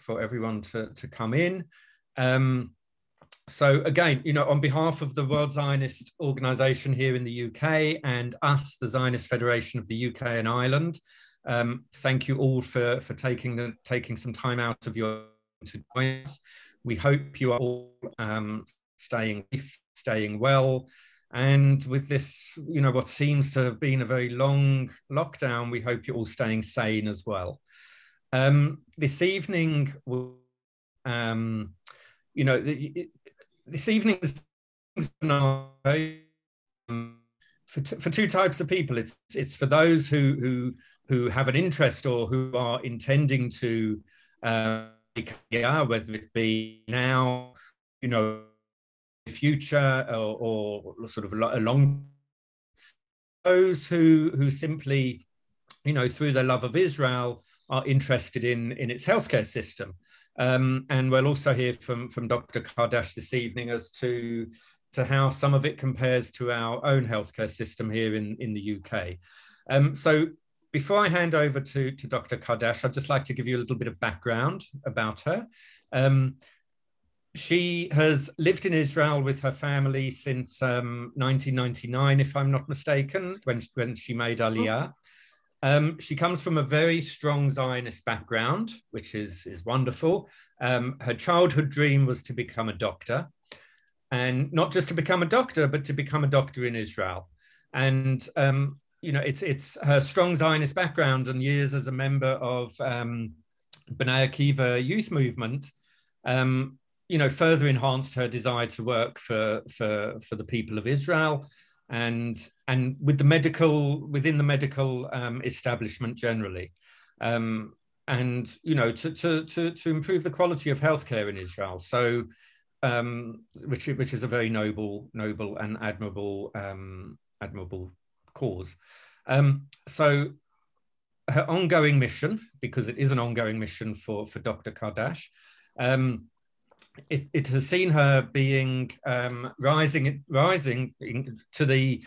for everyone to come in. So again, on behalf of the World Zionist Organization here in the UK and us, the Zionist Federation of the UK and Ireland, thank you all for taking some time out of your to join us. We hope you are all staying well. And with this, what seems to have been a very long lockdown, we hope you're all staying sane as well. This evening, this evening is for two types of people. It's for those who have an interest or who are intending to make Aliyah, whether it be now, the future, or sort of along those who simply, through their love of Israel, are interested in its healthcare system. And we'll also hear from Dr. Cardash this evening as to how some of it compares to our own healthcare system here in the UK. So before I hand over to Dr. Cardash, I'd just like to give you a little bit of background about her. She has lived in Israel with her family since 1999, if I'm not mistaken, when she made Aliyah. She comes from a very strong Zionist background, which is wonderful. Her childhood dream was to become a doctor, and not just to become a doctor, but to become a doctor in Israel. And it's her strong Zionist background and years as a member of B'nai Akiva youth movement, further enhanced her desire to work for the people of Israel, and within the medical establishment generally, and to improve the quality of healthcare in Israel. So, which is a very noble and admirable cause. So, her ongoing mission, because it is an ongoing mission for Dr. Cardash, it has seen her being rising to the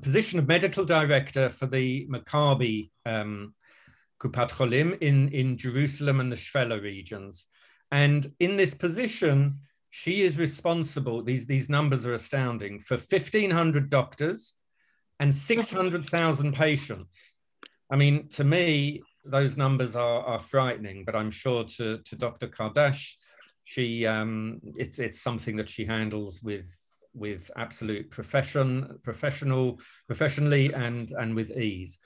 position of medical director for the Maccabi Kupat Olim in Jerusalem and the Shfela regions. And in this position, she is responsible, these numbers are astounding, for 1,500 doctors and 600,000 patients. I mean, to me, those numbers are frightening, but I'm sure to Dr. Cardash, it's something that she handles with absolute professionally and with ease.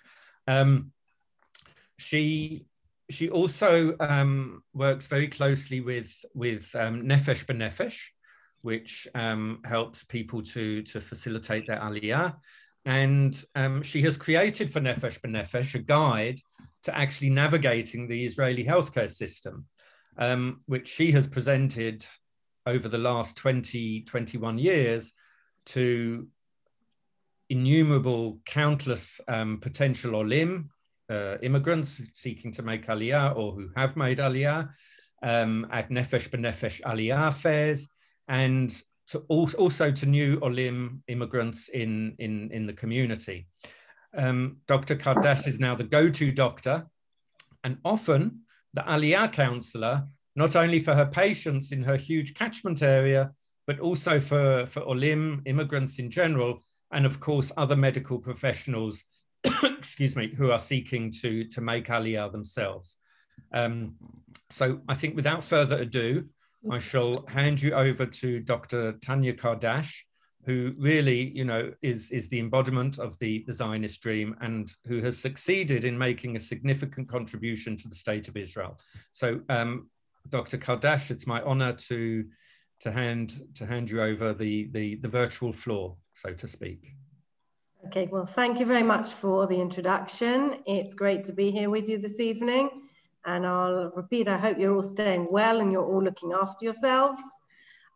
She also works very closely with Nefesh B'Nefesh, which helps people to facilitate their Aliyah. And she has created for Nefesh B'Nefesh a guide to actually navigating the Israeli healthcare system, which she has presented over the last 21 years to innumerable, countless potential olim, immigrants seeking to make Aliyah or who have made Aliyah, at Nefesh B'Nefesh Aliyah fairs, and also to new olim immigrants in the community. Dr. Cardash is now the go-to doctor, and often the Aliyah councilor, not only for her patients in her huge catchment area, but also for olim immigrants in general, and of course other medical professionals, excuse me, who are seeking to make Aliyah themselves. So I think without further ado, I shall hand you over to Dr. Tanya Cardash, who really, is the embodiment of the Zionist dream and who has succeeded in making a significant contribution to the state of Israel. So, Dr. Cardash, it's my honor to hand you over the virtual floor, so to speak. Okay, well, thank you very much for the introduction. It's great to be here with you this evening. And I'll repeat, I hope you're all staying well and you're all looking after yourselves.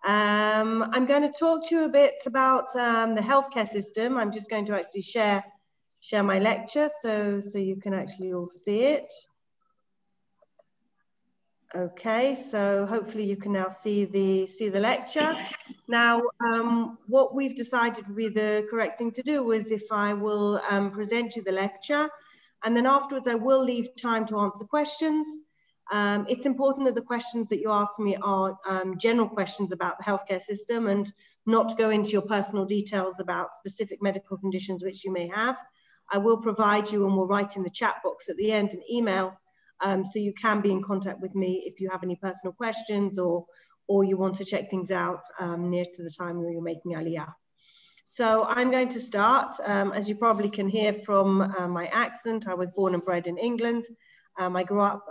I'm going to talk to you a bit about the healthcare system. I'm just going to actually share my lecture so you can actually all see it. Okay, so hopefully you can now see the lecture. Now, what we've decided would be the correct thing to do is if I will present you the lecture, and then afterwards I will leave time to answer questions. It's important that the questions that you ask me are general questions about the healthcare system and not go into your personal details about specific medical conditions which you may have. I will provide you and will write in the chat box at the end an email so you can be in contact with me if you have any personal questions or you want to check things out near to the time where you're making Aliyah. So I'm going to start. As you probably can hear from my accent, I was born and bred in England. I grew up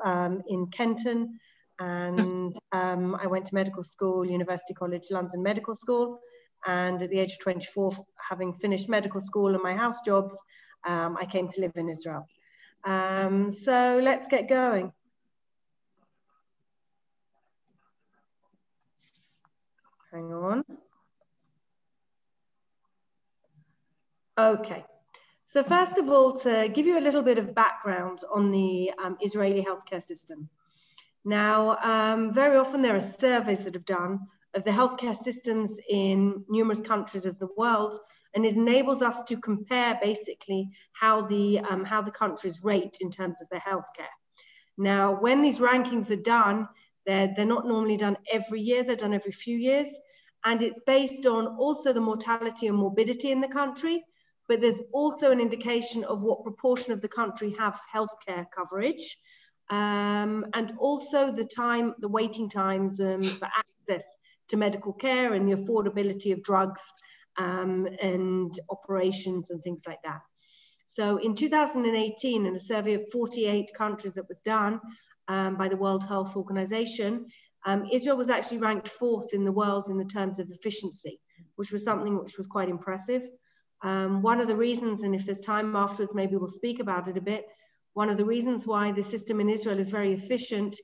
in Kenton, and I went to medical school, University College London Medical School. And at the age of 24, having finished medical school and my house jobs, I came to live in Israel. So let's get going. Hang on. Okay. So first of all, to give you a little bit of background on the Israeli healthcare system. Now, very often there are surveys that have done of the healthcare systems in numerous countries of the world, and it enables us to compare basically how the countries rate in terms of their healthcare. Now, when these rankings are done, they're not normally done every year, they're done every few years, and it's based on also the mortality and morbidity in the country, but there's also an indication of what proportion of the country have healthcare coverage, and also the waiting times for access to medical care and the affordability of drugs and operations and things like that. So in 2018, in a survey of 48 countries that was done by the World Health Organization, Israel was actually ranked 4th in the world in the terms of efficiency, which was something which was quite impressive. One of the reasons, and if there's time afterwards, maybe we'll speak about it a bit, one of the reasons why the system in Israel is very efficient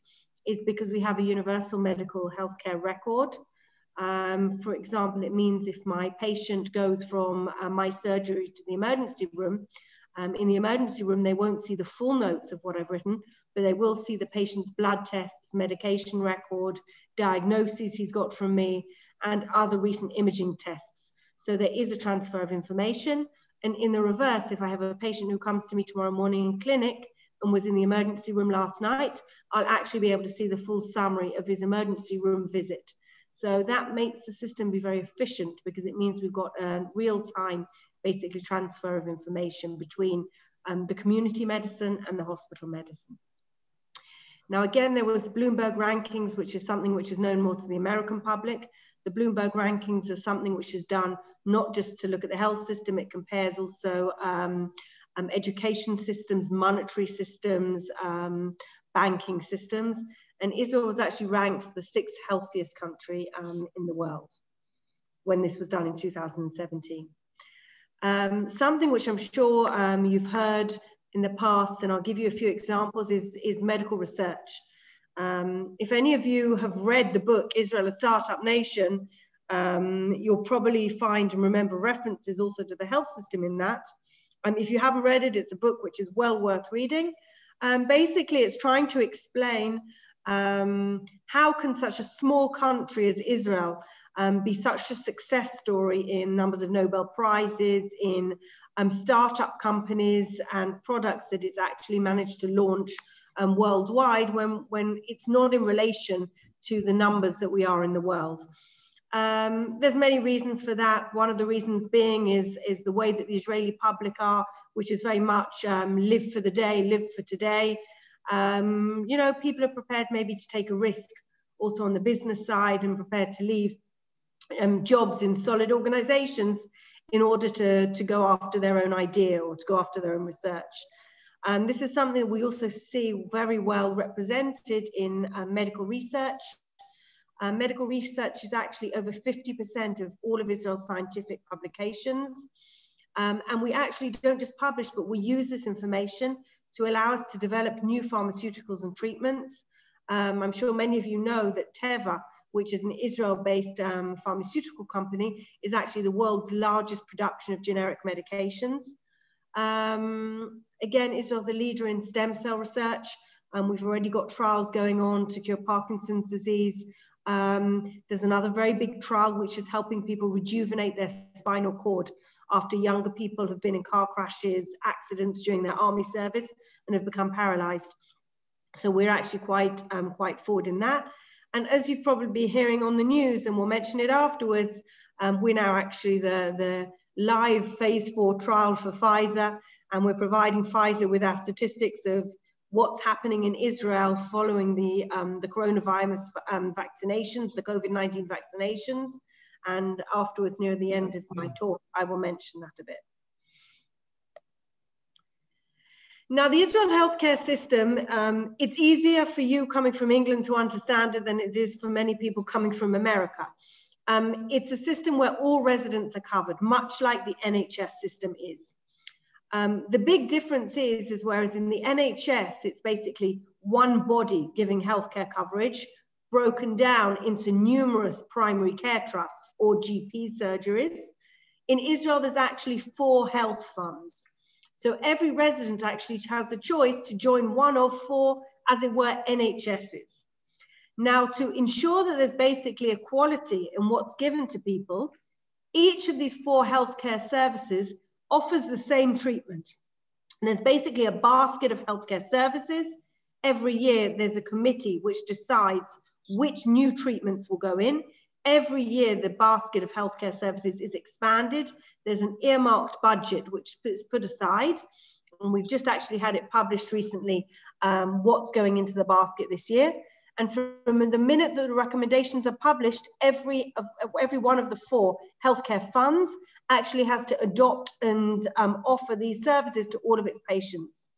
is because we have a universal medical healthcare record. For example, it means if my patient goes from my surgery to the emergency room, in the emergency room, they won't see the full notes of what I've written, but they will see the patient's blood tests, medication record, diagnoses he's got from me, and other recent imaging tests. So there is a transfer of information. And in the reverse, if I have a patient who comes to me tomorrow morning in clinic and was in the emergency room last night, I'll actually be able to see the full summary of his emergency room visit. So that makes the system be very efficient because it means we've got a real-time, basically, transfer of information between the community medicine and the hospital medicine. Now, again, there was Bloomberg Rankings, which is something which is known more to the American public. The Bloomberg Rankings are something which is done not just to look at the health system, it compares also education systems, monetary systems, banking systems. And Israel was actually ranked the 6th healthiest country in the world when this was done in 2017. Something which I'm sure you've heard in the past, and I'll give you a few examples, is medical research. If any of you have read the book, Israel, a Startup Nation, you'll probably find and remember references also to the health system in that. If you haven't read it, it's a book which is well worth reading. Basically, it's trying to explain how can such a small country as Israel be such a success story in numbers of Nobel Prizes, in startup companies and products that it's actually managed to launch worldwide when it's not in relation to the numbers that we are in the world. There's many reasons for that. One of the reasons being is the way that the Israeli public are, which is very much live for the day, live for today. You know, people are prepared maybe to take a risk also on the business side and prepared to leave jobs in solid organizations in order to go after their own idea or to go after their own research. This is something that we also see very well represented in medical research. Medical research is actually over 50% of all of Israel's scientific publications. And we actually don't just publish, but we use this information to allow us to develop new pharmaceuticals and treatments. I'm sure many of you know that Teva, which is an Israel-based pharmaceutical company, is actually the world's largest production of generic medications. Again, Israel's a leader in stem cell research. We've already got trials going on to cure Parkinson's disease. There's another very big trial which is helping people rejuvenate their spinal cord after younger people have been in car crashes, accidents during their army service and have become paralyzed. So we're actually quite forward in that. And as you've probably been hearing on the news, and we'll mention it afterwards, we're now actually the live phase 4 trial for Pfizer, and we're providing Pfizer with our statistics of what's happening in Israel following the coronavirus vaccinations, the COVID-19 vaccinations. And afterwards, near the end of my talk, I will mention that a bit. Now, the Israel healthcare system, it's easier for you coming from England to understand it than it is for many people coming from America. It's a system where all residents are covered, much like the NHS system is. The big difference is whereas in the NHS, it's basically one body giving healthcare coverage, broken down into numerous primary care trusts or GP surgeries. In Israel, there's actually 4 health funds. So every resident actually has the choice to join one of 4, as it were, NHSs. Now, to ensure that there's basically equality in what's given to people, each of these 4 healthcare services offers the same treatment. And there's basically a basket of healthcare services. Every year, there's a committee which decides which new treatments will go in. Every year, the basket of healthcare services is expanded. There's an earmarked budget which is put aside. And we've just actually had it published recently, what's going into the basket this year. And from the minute that the recommendations are published, every one of the 4 healthcare funds actually has to adopt and offer these services to all of its patients.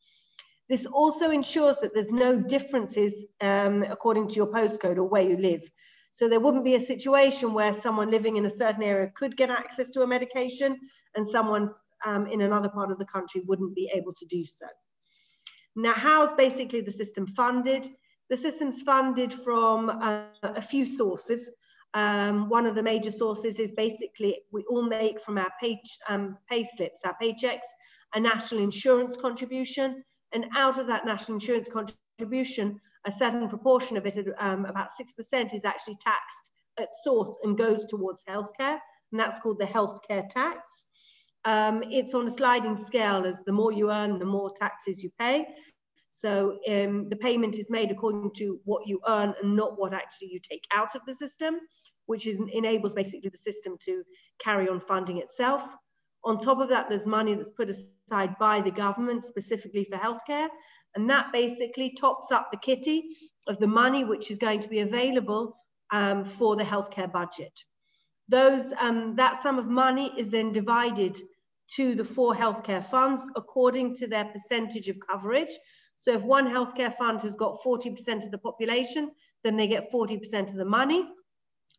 This also ensures that there's no differences according to your postcode or where you live. So there wouldn't be a situation where someone living in a certain area could get access to a medication and someone in another part of the country wouldn't be able to do so. Now, how's basically the system funded? The system's funded from a few sources. One of the major sources is basically we all make from our pay slips, our paychecks, a national insurance contribution. And out of that national insurance contribution, a certain proportion of it, about 6%, is actually taxed at source and goes towards healthcare, and that's called the healthcare tax. It's on a sliding scale, as the more you earn, the more taxes you pay. So the payment is made according to what you earn and not what actually you take out of the system, which enables basically the system to carry on funding itself. On top of that, there's money that's put aside by the government specifically for healthcare. And that basically tops up the kitty of the money which is going to be available for the healthcare budget. That sum of money is then divided to the 4 healthcare funds according to their percentage of coverage. So if one healthcare fund has got 40% of the population, then they get 40% of the money.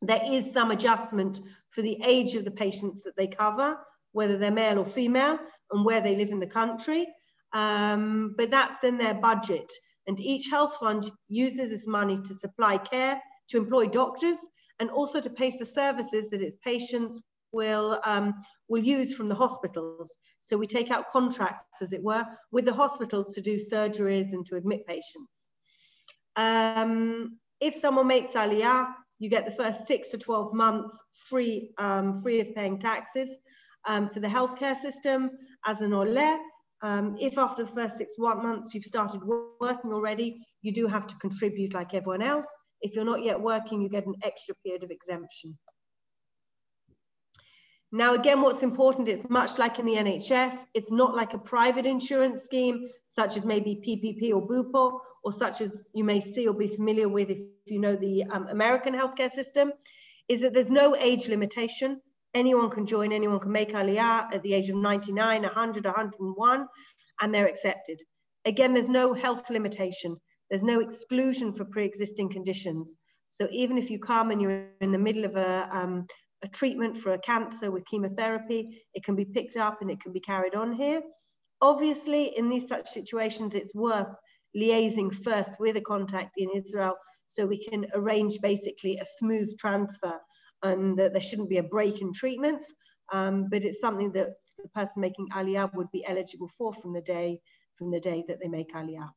There is some adjustment for the age of the patients that they cover, whether they're male or female, and where they live in the country. But that's in their budget. And each health fund uses this money to supply care, to employ doctors, and also to pay for services that its patients will use from the hospitals. So we take out contracts, as it were, with the hospitals to do surgeries and to admit patients. If someone makes Aliyah, you get the first 6 to 12 months free of paying taxes for the healthcare system as an olim. If after the first 6 months you've started working already, you do have to contribute like everyone else. If you're not yet working, you get an extra period of exemption. Now, again, what's important, it's much like in the NHS, it's not like a private insurance scheme, such as maybe PPP or BUPO, or such as you may see or be familiar with if you know the American healthcare system, is that there's no age limitation. Anyone can join, anyone can make Aliyah at the age of 99, 100, 101, and they're accepted. Again, there's no health limitation. There's no exclusion for pre-existing conditions. So even if you come and you're in the middle of a treatment for a cancer with chemotherapy, it can be picked up and it can be carried on here. Obviously, in these such situations, it's worth liaising first with a contact in Israel so we can arrange basically a smooth transfer and that there shouldn't be a break in treatments, but it's something that the person making Aliyah would be eligible for from the day that they make Aliyah.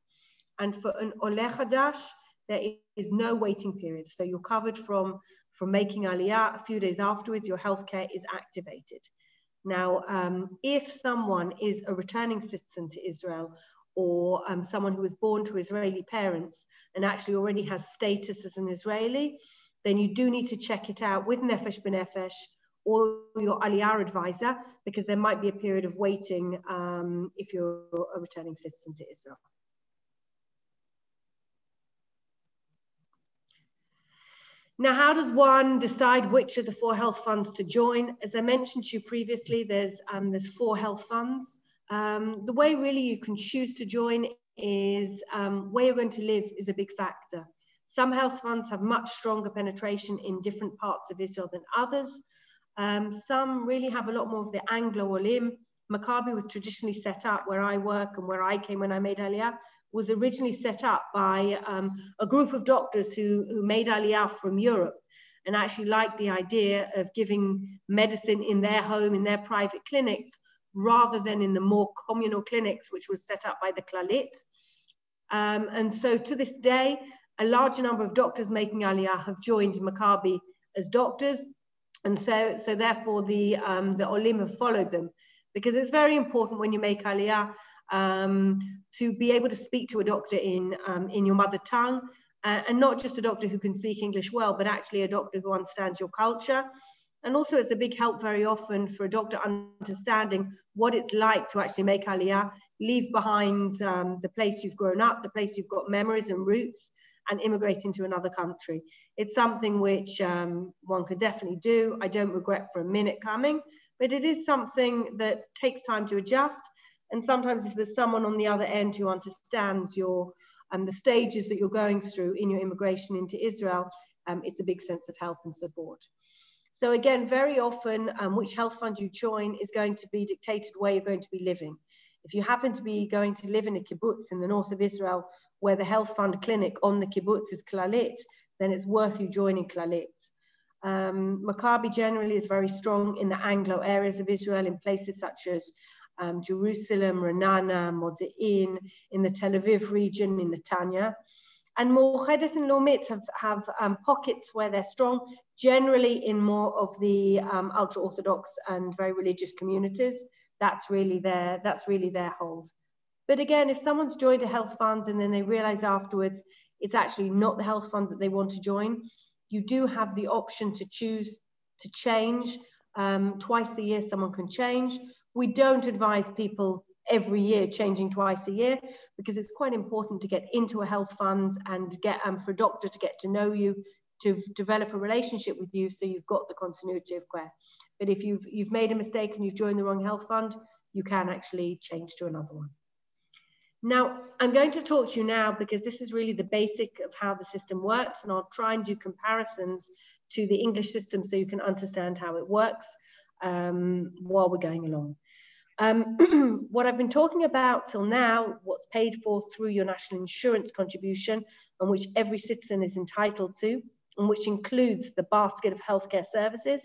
And for an Oleh Chadash, there is no waiting period. So you're covered from making Aliyah. A few days afterwards, your healthcare is activated. Now, if someone is a returning citizen to Israel, or someone who was born to Israeli parents and actually already has status as an Israeli, then you do need to check it out with Nefesh B'Nefesh or your Aliyah advisor, because there might be a period of waiting if you're a returning citizen to Israel. Now, how does one decide which of the 4 health funds to join? As I mentioned to you previously, there's 4 health funds. The way really you can choose to join is where you're going to live is a big factor. Some health funds have much stronger penetration in different parts of Israel than others. Some really have a lot more of the Anglo olim. Maccabi was traditionally set up where I work and where I came when I made Aliyah, was originally set up by a group of doctors who made Aliyah from Europe and actually liked the idea of giving medicine in their home, in their private clinics, rather than in the more communal clinics, which was set up by the Klalit. And so to this day, a large number of doctors making Aliyah have joined Maccabi as doctors. And so therefore the olim have followed them, because it's very important when you make Aliyah to be able to speak to a doctor in your mother tongue, and not just a doctor who can speak English well, but actually a doctor who understands your culture. And also it's a big help very often for a doctor understanding what it's like to actually make Aliyah, leave behind the place you've grown up, the place you've got memories and roots, and immigrate into another country. It's something which one could definitely do. I don't regret for a minute coming, but it is something that takes time to adjust. And sometimes if there's someone on the other end who understands your the stages that you're going through in your immigration into Israel, it's a big sense of help and support. So again, very often, which health fund you join is going to be dictated where you're going to be living. If you happen to be going to live in a kibbutz in the north of Israel, where the health fund clinic on the kibbutz is Klalit, then it's worth you joining Klalit. Maccabi generally is very strong in the Anglo areas of Israel, in places such as Jerusalem, Renana, Modi'in, in the Tel Aviv region, in Netanya. And Mo'chedet and Leumit have pockets where they're strong, generally in more of the ultra-Orthodox and very religious communities. That's really their hold. But again, if someone's joined a health fund and then they realize afterwards it's actually not the health fund that they want to join, you do have the option to choose to change. Twice a year, someone can change. We don't advise people every year changing twice a year, because it's quite important to get into a health fund and get for a doctor to get to know you, to develop a relationship with you, so you've got the continuity of care. But if you've made a mistake and you've joined the wrong health fund, you can actually change to another one. Now, I'm going to talk to you now because this is really the basic of how the system works, and I'll try and do comparisons to the English system so you can understand how it works while we're going along. What I've been talking about till now, what's paid for through your national insurance contribution, and which every citizen is entitled to, and which includes the basket of healthcare services,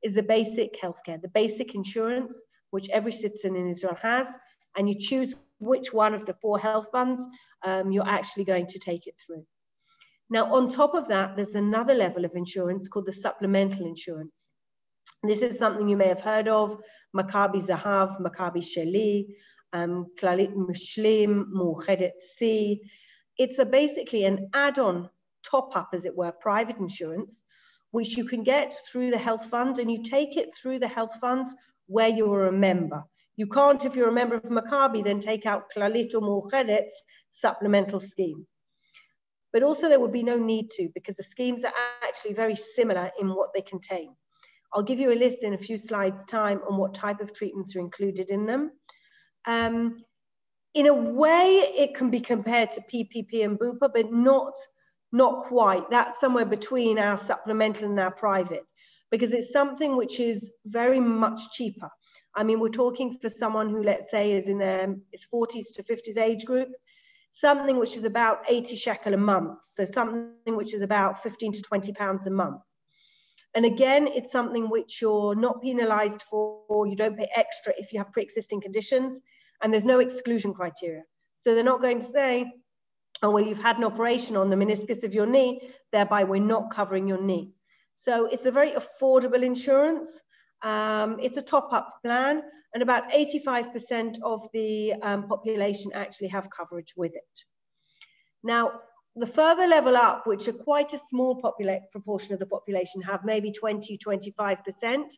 is the basic healthcare, the basic insurance, which every citizen in Israel has, and you choose which one of the 4 health funds you're actually going to take it through. Now, on top of that, there's another level of insurance called the supplemental insurance. This is something you may have heard of: Maccabi Zahav, Maccabi Sheli, Klalit Mushlim, Mo'chedet C. It's basically an add-on top-up, as it were, private insurance, which you can get through the health fund, and you take it through the health funds where you're a member. You can't, if you're a member of Maccabi, then take out Klalit or Mo'chedet's supplemental scheme. But also there would be no need to, because the schemes are actually very similar in what they contain. I'll give you a list in a few slides' time on what type of treatments are included in them. In a way, it can be compared to PPP and Bupa, but not quite. That's somewhere between our supplemental and our private, because it's something which is very much cheaper. I mean, we're talking for someone who, let's say, is in their 40s to 50s age group, something which is about 80 shekel a month. So something which is about 15 to 20 pounds a month. And again, it's something which you're not penalized for. You don't pay extra if you have pre-existing conditions, and there's no exclusion criteria. So they're not going to say, oh, well, you've had an operation on the meniscus of your knee, thereby we're not covering your knee. So it's a very affordable insurance. It's a top-up plan, and about 85% of the population actually have coverage with it. Now, the further level up, which are quite a small proportion of the population have, maybe 20–25%,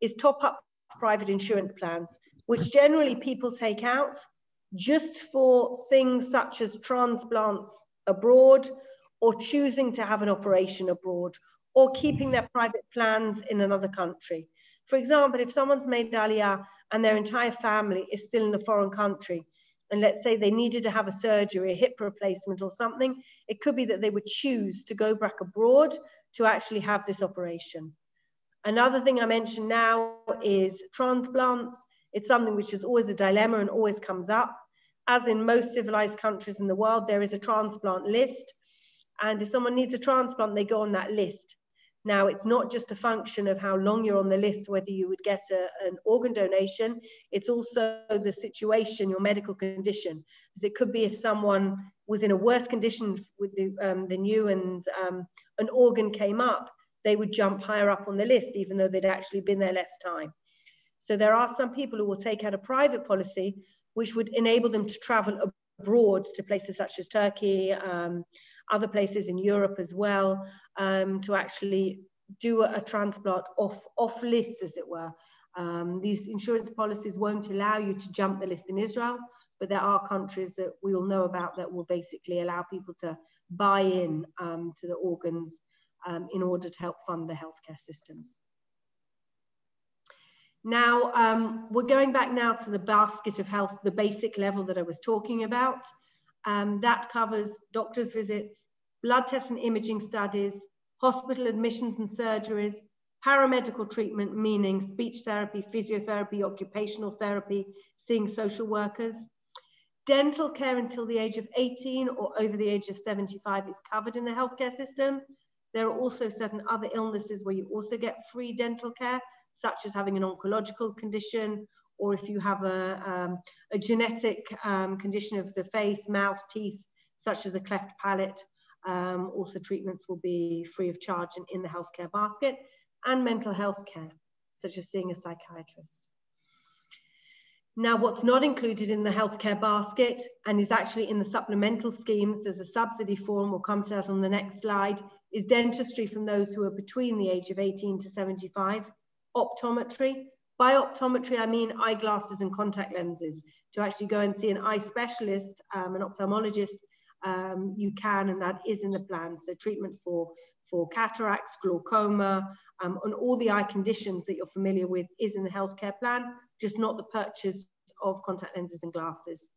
is top-up private insurance plans, which generally people take out just for things such as transplants abroad, or choosing to have an operation abroad, or keeping their private plans in another country. For example, if someone's made Aliyah and their entire family is still in a foreign country, and let's say they needed to have a surgery, a hip replacement or something, it could be that they would choose to go back abroad to actually have this operation. Another thing I mentioned now is transplants. It's something which is always a dilemma and always comes up. As in most civilized countries in the world, there is a transplant list. And if someone needs a transplant, they go on that list. Now, it's not just a function of how long you're on the list, whether you would get an organ donation. It's also the situation, your medical condition. Because it could be if someone was in a worse condition with than you and an organ came up, they would jump higher up on the list, even though they'd actually been there less time. So there are some people who will take out a private policy, which would enable them to travel abroad to places such as Turkey, other places in Europe as well, to actually do a transplant off list, as it were. These insurance policies won't allow you to jump the list in Israel, but there are countries that we all know about that will basically allow people to buy in to the organs in order to help fund the healthcare systems. Now, we're going back now to the basket of health, the basic level that I was talking about. That covers doctor's visits, blood tests and imaging studies, hospital admissions and surgeries, paramedical treatment, meaning speech therapy, physiotherapy, occupational therapy, seeing social workers. Dental care until the age of 18 or over the age of 75 is covered in the healthcare system. There are also certain other illnesses where you also get free dental care, such as having an oncological condition, or if you have a genetic condition of the face, mouth, teeth, such as a cleft palate. Also treatments will be free of charge and in the healthcare basket, and mental health care, such as seeing a psychiatrist. Now, what's not included in the healthcare basket and is actually in the supplemental schemes, there's a subsidy form, we'll come to that on the next slide, is dentistry from those who are between the age of 18 to 75, optometry. By optometry, I mean eyeglasses and contact lenses. To actually go and see an eye specialist, an ophthalmologist, you can, and that is in the plan. So treatment for cataracts, glaucoma, and all the eye conditions that you're familiar with is in the healthcare plan, just not the purchase of contact lenses and glasses.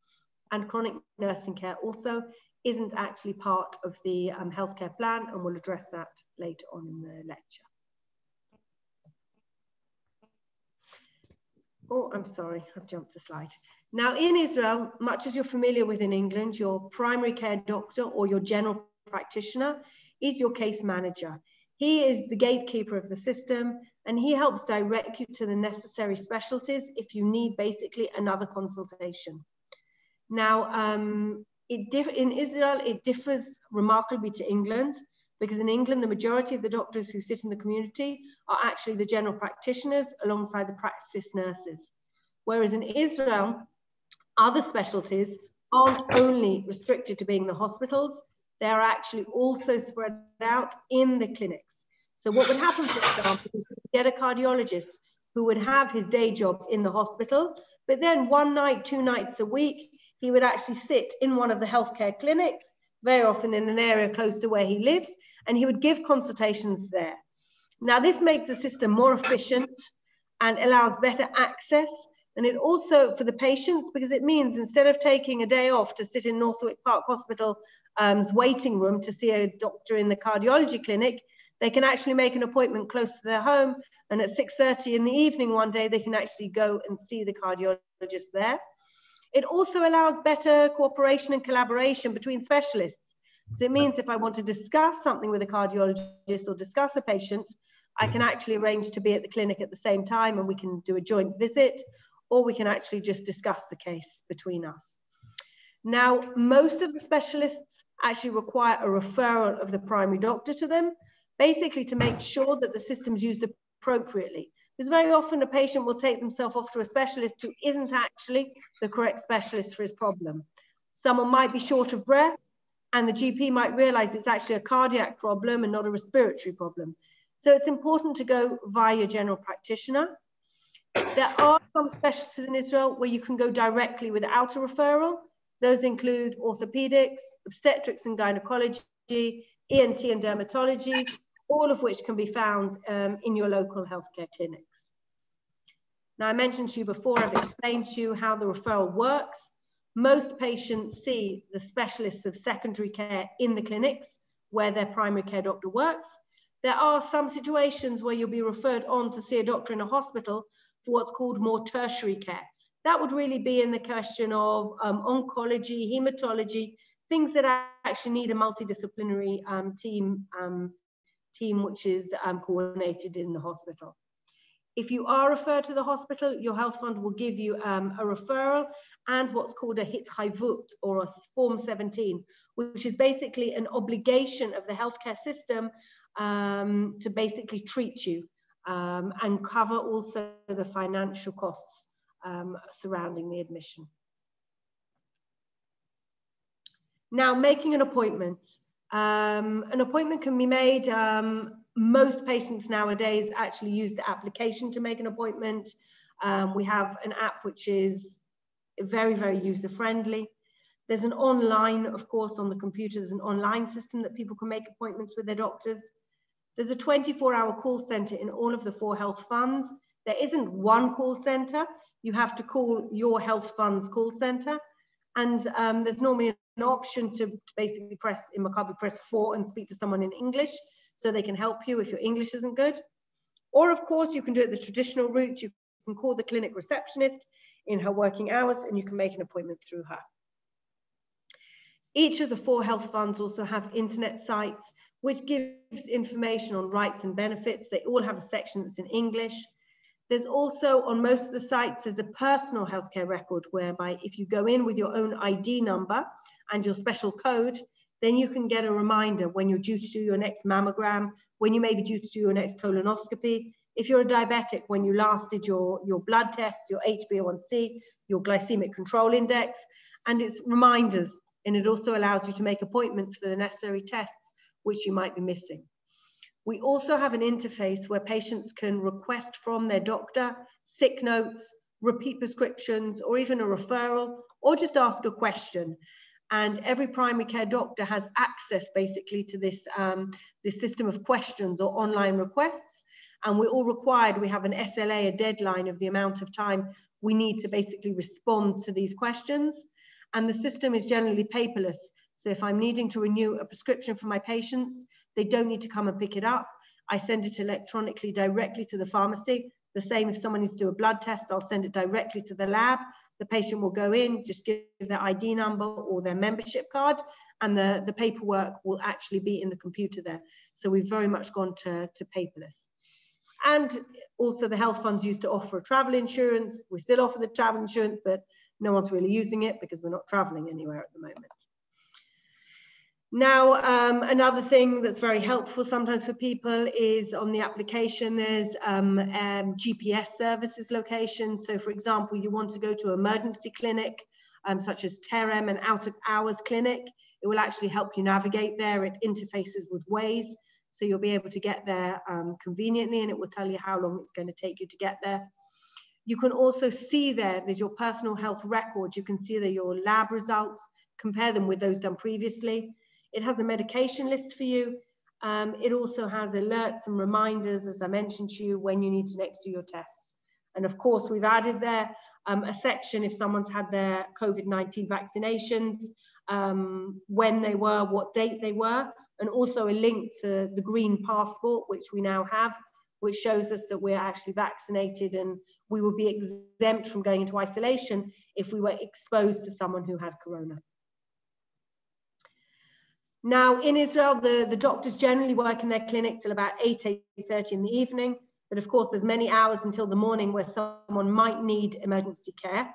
And chronic nursing care also isn't actually part of the healthcare plan, and we'll address that later on in the lecture. Oh, I'm sorry, I've jumped a slide. Now in Israel, much as you're familiar with in England, your primary care doctor or your general practitioner is your case manager. He is the gatekeeper of the system, and he helps direct you to the necessary specialties if you need basically another consultation. Now, in Israel, it differs remarkably to England, because in England, the majority of the doctors who sit in the community are actually the general practitioners alongside the practice nurses. Whereas in Israel, other specialties aren't only restricted to being the hospitals, they're actually also spread out in the clinics. So what would happen, for example, is to get a cardiologist who would have his day job in the hospital, but then 1 night, 2 nights a week, he would actually sit in one of the healthcare clinics, very often in an area close to where he lives, and he would give consultations there. Now, this makes the system more efficient and allows better access. And it also, for the patients, because it means instead of taking a day off to sit in Northwick Park Hospital's waiting room to see a doctor in the cardiology clinic, they can actually make an appointment close to their home. And at 6:30 in the evening one day, they can actually go and see the cardiologist there. It also allows better cooperation and collaboration between specialists. So it means if I want to discuss something with a cardiologist or discuss a patient, I can actually arrange to be at the clinic at the same time, and we can do a joint visit, or we can actually just discuss the case between us. Now, most of the specialists actually require a referral of the primary doctor to them, basically to make sure that the system's used appropriately. Because very often a patient will take themselves off to a specialist who isn't actually the correct specialist for his problem. Someone might be short of breath, and the GP might realize it's actually a cardiac problem and not a respiratory problem. So it's important to go via your general practitioner. There are some specialties in Israel where you can go directly without a referral. Those include orthopedics, obstetrics and gynecology, ENT and dermatology, all of which can be found in your local healthcare clinics. Now, I mentioned to you before, I've explained to you how the referral works. Most patients see the specialists of secondary care in the clinics where their primary care doctor works. There are some situations where you'll be referred on to see a doctor in a hospital for what's called more tertiary care. That would really be in the question of oncology, hematology, things that actually need a multidisciplinary team which is coordinated in the hospital. If you are referred to the hospital, your health fund will give you a referral and what's called a hitchayvut, or a Form 17, which is basically an obligation of the healthcare system to basically treat you and cover also the financial costs surrounding the admission. Now, making an appointment. An appointment can be made. Most patients nowadays actually use the application to make an appointment. We have an app which is very, very user-friendly. There's an online, of course, on the computer, there's an online system that people can make appointments with their doctors. There's a 24-hour call center in all of the 4 health funds. There isn't one call center. You have to call your health fund's call center. And there's normally an option to basically press, in Maccabi, press 4 and speak to someone in English so they can help you if your English isn't good. Or of course, you can do it the traditional route. You can call the clinic receptionist in her working hours and you can make an appointment through her. Each of the 4 health funds also have internet sites which gives information on rights and benefits. They all have a section that's in English. There's also, on most of the sites, there's a personal healthcare record whereby if you go in with your own ID number and your special code, then you can get a reminder when you're due to do your next mammogram, when you may be due to do your next colonoscopy. If you're a diabetic, when you last did your blood tests, your HbA1c, your glycemic control index, and it's reminders. And it also allows you to make appointments for the necessary tests which you might be missing. We also have an interface where patients can request from their doctor sick notes, repeat prescriptions, or even a referral, or just ask a question. And every primary care doctor has access basically to this, this system of questions or online requests. And we're all required, we have an SLA, a deadline of the amount of time we need to basically respond to these questions. And the system is generally paperless. So if I'm needing to renew a prescription for my patients, they don't need to come and pick it up. I send it electronically directly to the pharmacy. The same if someone needs to do a blood test, I'll send it directly to the lab. The patient will go in, just give their ID number or their membership card, and the paperwork will actually be in the computer there. So we've very much gone to paperless. And also the health funds used to offer travel insurance. We still offer the travel insurance, but no one's really using it because we're not traveling anywhere at the moment. Now, another thing that's very helpful sometimes for people is on the application, there's GPS services location. So for example, you want to go to an emergency clinic, such as Terem, an out of hours clinic. It will actually help you navigate there. It interfaces with Waze. So you'll be able to get there conveniently, and it will tell you how long it's going to take you to get there. You can also see there's your personal health record. You can see there your lab results, compare them with those done previously. It has a medication list for you. It also has alerts and reminders, as I mentioned to you, when you need to next do your tests. And of course, we've added there a section if someone's had their COVID-19 vaccinations, when they were, what date they were, and also a link to the green passport, which we now have, which shows us that we're actually vaccinated and we will be exempt from going into isolation if we were exposed to someone who had corona. Now, in Israel, the doctors generally work in their clinic till about 8:30 in the evening. But of course, there's many hours until the morning where someone might need emergency care.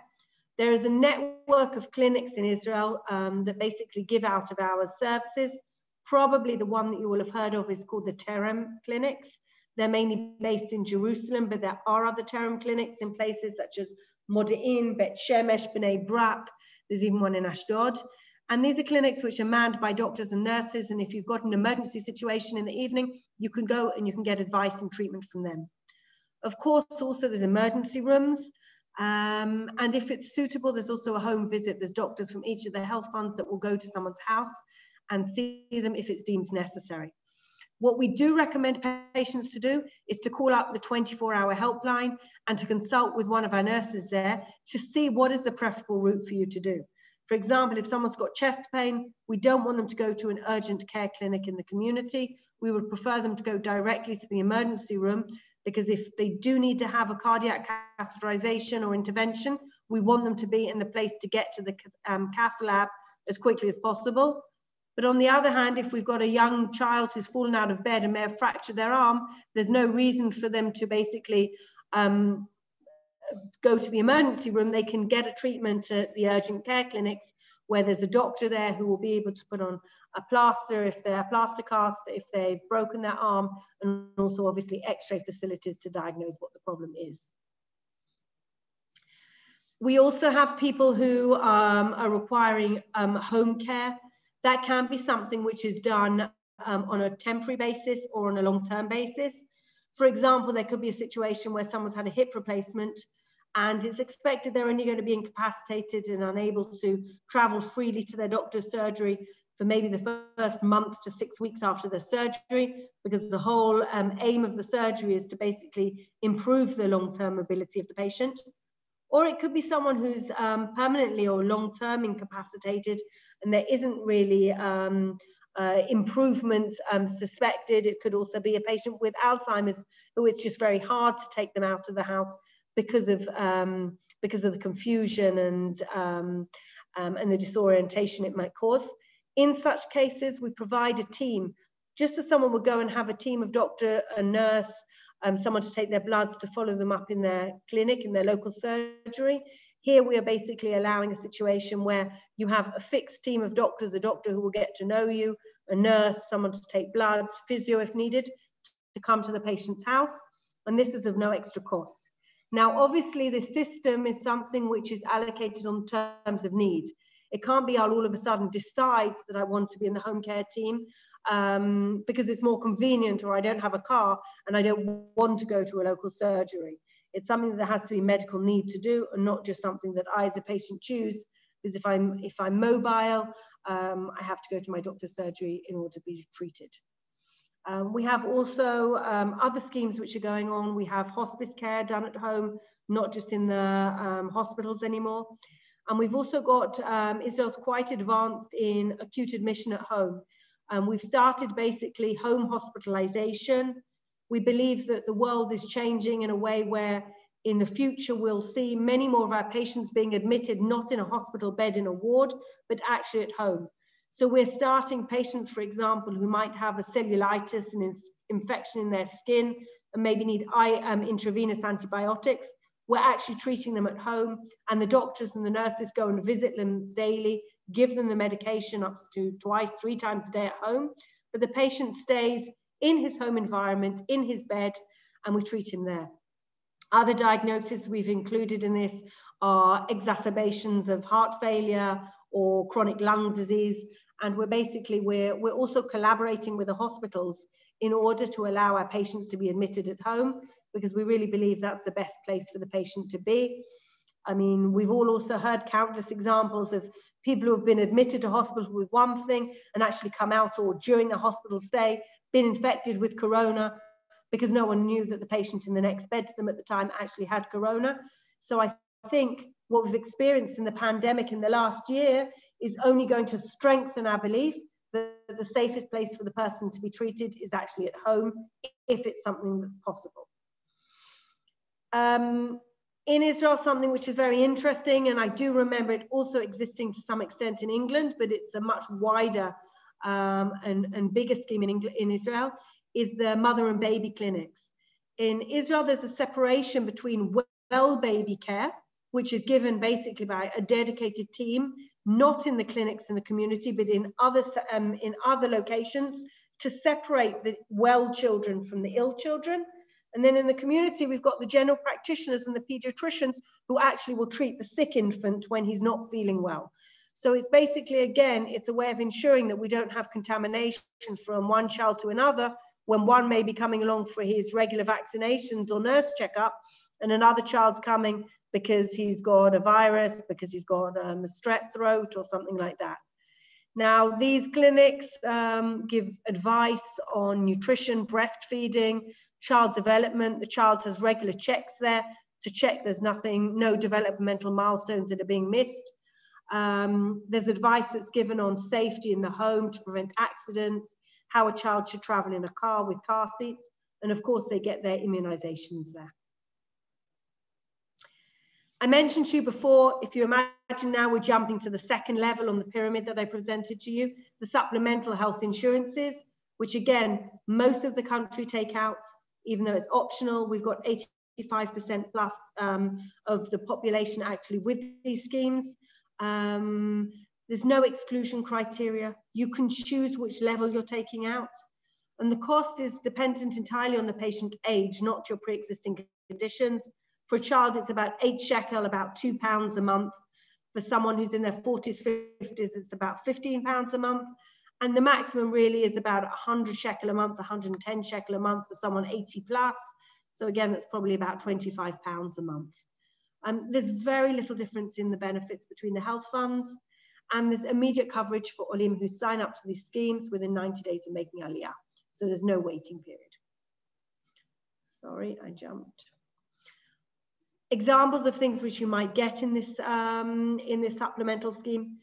There is a network of clinics in Israel that basically give out-of-hours services. Probably the one that you will have heard of is called the Terem clinics. They're mainly based in Jerusalem, but there are other Terem clinics in places such as Modi'in, Bet Shemesh, Bnei Brak. There's even one in Ashdod. And these are clinics which are manned by doctors and nurses. And if you've got an emergency situation in the evening, you can go and you can get advice and treatment from them. Of course, also there's emergency rooms. And if it's suitable, there's also a home visit. There's doctors from each of the health funds that will go to someone's house and see them if it's deemed necessary. What we do recommend patients to do is to call up the 24-hour helpline and to consult with one of our nurses there to see what is the preferable route for you to do. For example, if someone's got chest pain, we don't want them to go to an urgent care clinic in the community. We would prefer them to go directly to the emergency room, because if they do need to have a cardiac catheterization or intervention, we want them to be in the place to get to the cath lab as quickly as possible. But on the other hand, if we've got a young child who's fallen out of bed and may have fractured their arm, there's no reason for them to basically go to the emergency room. They can get a treatment at the urgent care clinics where there's a doctor there who will be able to put on a plaster if they're a plaster cast, if they've broken their arm, and also obviously x-ray facilities to diagnose what the problem is. We also have people who are requiring home care. That can be something which is done on a temporary basis or on a long-term basis. For example, there could be a situation where someone's had a hip replacement and it's expected they're only going to be incapacitated and unable to travel freely to their doctor's surgery for maybe the first month to 6 weeks after their surgery, because the whole aim of the surgery is to basically improve the long-term mobility of the patient. Or it could be someone who's permanently or long-term incapacitated and there isn't really improvement suspected. It could also be a patient with Alzheimer's who it's just very hard to take them out of the house because of the confusion and the disorientation it might cause. In such cases, we provide a team, just as someone would go and have a team of doctor, a nurse, someone to take their bloods, to follow them up in their clinic, in their local surgery. Here we are basically allowing a situation where you have a fixed team of doctors, a doctor who will get to know you, a nurse, someone to take bloods, physio if needed, to come to the patient's house. And this is of no extra cost. Now, obviously, the system is something which is allocated on terms of need. It can't be I'll all of a sudden decide that I want to be in the home care team because it's more convenient, or I don't have a car and I don't want to go to a local surgery. It's something that has to be medical need to do, and not just something that I as a patient choose, because if I'm mobile, I have to go to my doctor's surgery in order to be treated. We have also other schemes which are going on. We have hospice care done at home, not just in the hospitals anymore. And we've also got, Israel's quite advanced in acute admission at home. We've started basically home hospitalization. We believe that the world is changing in a way where in the future we'll see many more of our patients being admitted not in a hospital bed in a ward, but actually at home. So we're starting patients, for example, who might have a cellulitis and infection in their skin and maybe need intravenous antibiotics. We're actually treating them at home, and the doctors and the nurses go and visit them daily, give them the medication up to twice, 3 times a day at home. But the patient stays in his home environment, in his bed, and we treat him there. Other diagnoses we've included in this are exacerbations of heart failure or chronic lung disease. And we're also collaborating with the hospitals in order to allow our patients to be admitted at home, because we really believe that's the best place for the patient to be. I mean, we've all also heard countless examples of people who have been admitted to hospital with one thing and actually come out, or during the hospital stay, been infected with corona because no one knew that the patient in the next bed to them at the time actually had corona. So I think what we've experienced in the pandemic in the last year is only going to strengthen our belief that the safest place for the person to be treated is actually at home, if it's something that's possible. In Israel, something which is very interesting, and I do remember it also existing to some extent in England, but it's a much wider and bigger scheme in Israel, is the mother and baby clinics. In Israel, there's a separation between well baby care, which is given basically by a dedicated team, not in the clinics in the community, but in other locations to separate the well children from the ill children. And then in the community, we've got the general practitioners and the pediatricians who actually will treat the sick infant when he's not feeling well. So it's basically, again, it's a way of ensuring that we don't have contamination from one child to another, when one may be coming along for his regular vaccinations or nurse checkup, and another child's coming because he's got a virus, because he's got a strep throat or something like that. Now, these clinics give advice on nutrition, breastfeeding, child development. The child has regular checks there to check there's no developmental milestones that are being missed. There's advice that's given on safety in the home to prevent accidents, how a child should travel in a car with car seats, and of course they get their immunizations there. I mentioned to you before, if you imagine now we're jumping to the second level on the pyramid that I presented to you, the supplemental health insurances, which again, most of the country take out, even though it's optional. We've got 85% plus of the population actually with these schemes. There's no exclusion criteria. You can choose which level you're taking out. And the cost is dependent entirely on the patient age, not your pre-existing conditions. For a child, it's about 8 shekel, about £2 a month. For someone who's in their 40s, 50s, it's about £15 a month. And the maximum really is about 100 shekel a month, 110 shekel a month for someone 80 plus. So again, that's probably about £25 a month. There's very little difference in the benefits between the health funds, and there's immediate coverage for olim who sign up to these schemes within 90 days of making Aliyah. So there's no waiting period. Sorry, I jumped. Examples of things which you might get in this supplemental scheme.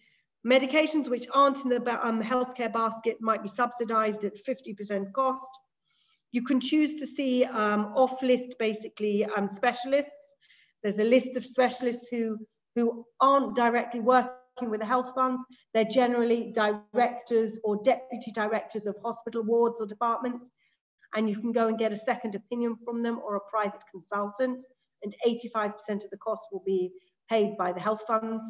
Medications which aren't in the healthcare basket might be subsidized at 50% cost. You can choose to see off-list, basically, specialists. There's a list of specialists who aren't directly working with the health funds. They're generally directors or deputy directors of hospital wards or departments. And you can go and get a second opinion from them or a private consultant. And 85% of the cost will be paid by the health funds.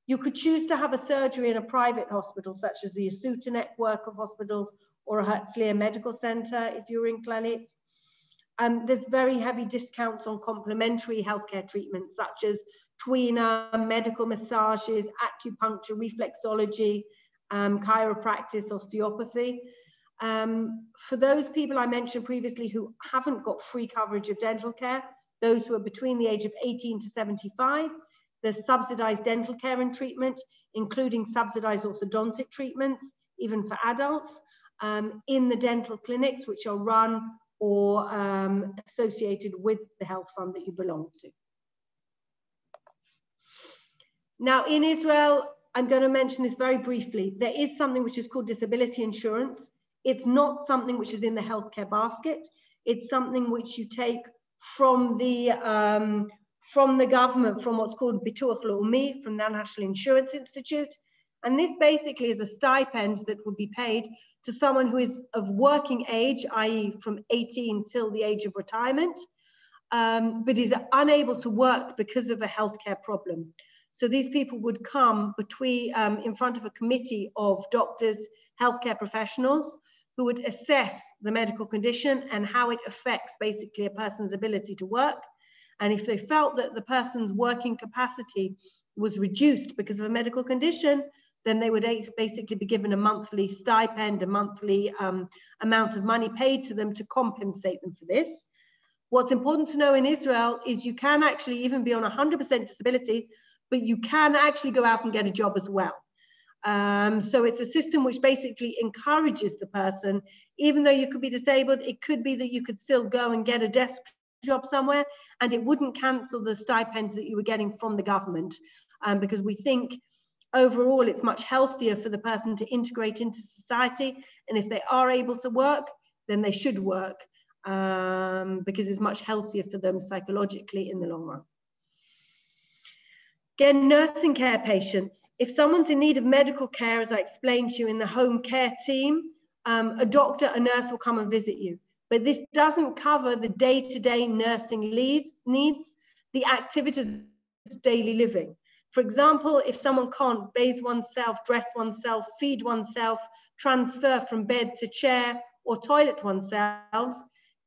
You could choose to have a surgery in a private hospital, such as the Asuta network of hospitals or a Herzliya Medical Center, if you're in Clalit. There's very heavy discounts on complementary healthcare treatments, such as tweener, medical massages, acupuncture, reflexology, chiropractic, osteopathy. For those people I mentioned previously who haven't got free coverage of dental care, those who are between the age of 18 to 75, there's subsidized dental care and treatment, including subsidized orthodontic treatments, even for adults, in the dental clinics, which are run or associated with the health fund that you belong to. Now, in Israel, I'm going to mention this very briefly. There is something which is called disability insurance. It's not something which is in the healthcare basket. It's something which you take from the government, from what's called Bituach Leumi, from the National Insurance Institute. And this basically is a stipend that would be paid to someone who is of working age, i.e. from 18 till the age of retirement, but is unable to work because of a healthcare problem. So these people would come in front of a committee of doctors, healthcare professionals, who would assess the medical condition and how it affects basically a person's ability to work. And if they felt that the person's working capacity was reduced because of a medical condition, then they would basically be given a monthly stipend, a monthly amount of money paid to them to compensate them for this. What's important to know in Israel is you can actually even be on 100% disability, but you can actually go out and get a job as well. So it's a system which basically encourages the person, even though you could be disabled, it could be that you could still go and get a desk job somewhere, and it wouldn't cancel the stipends that you were getting from the government, because we think overall it's much healthier for the person to integrate into society, and if they are able to work, then they should work, because it's much healthier for them psychologically in the long run. Again, nursing care patients. If someone's in need of medical care, as I explained to you in the home care team, a doctor, a nurse will come and visit you. But this doesn't cover the day-to-day nursing needs, the activities of daily living. For example, if someone can't bathe oneself, dress oneself, feed oneself, transfer from bed to chair, or toilet oneself,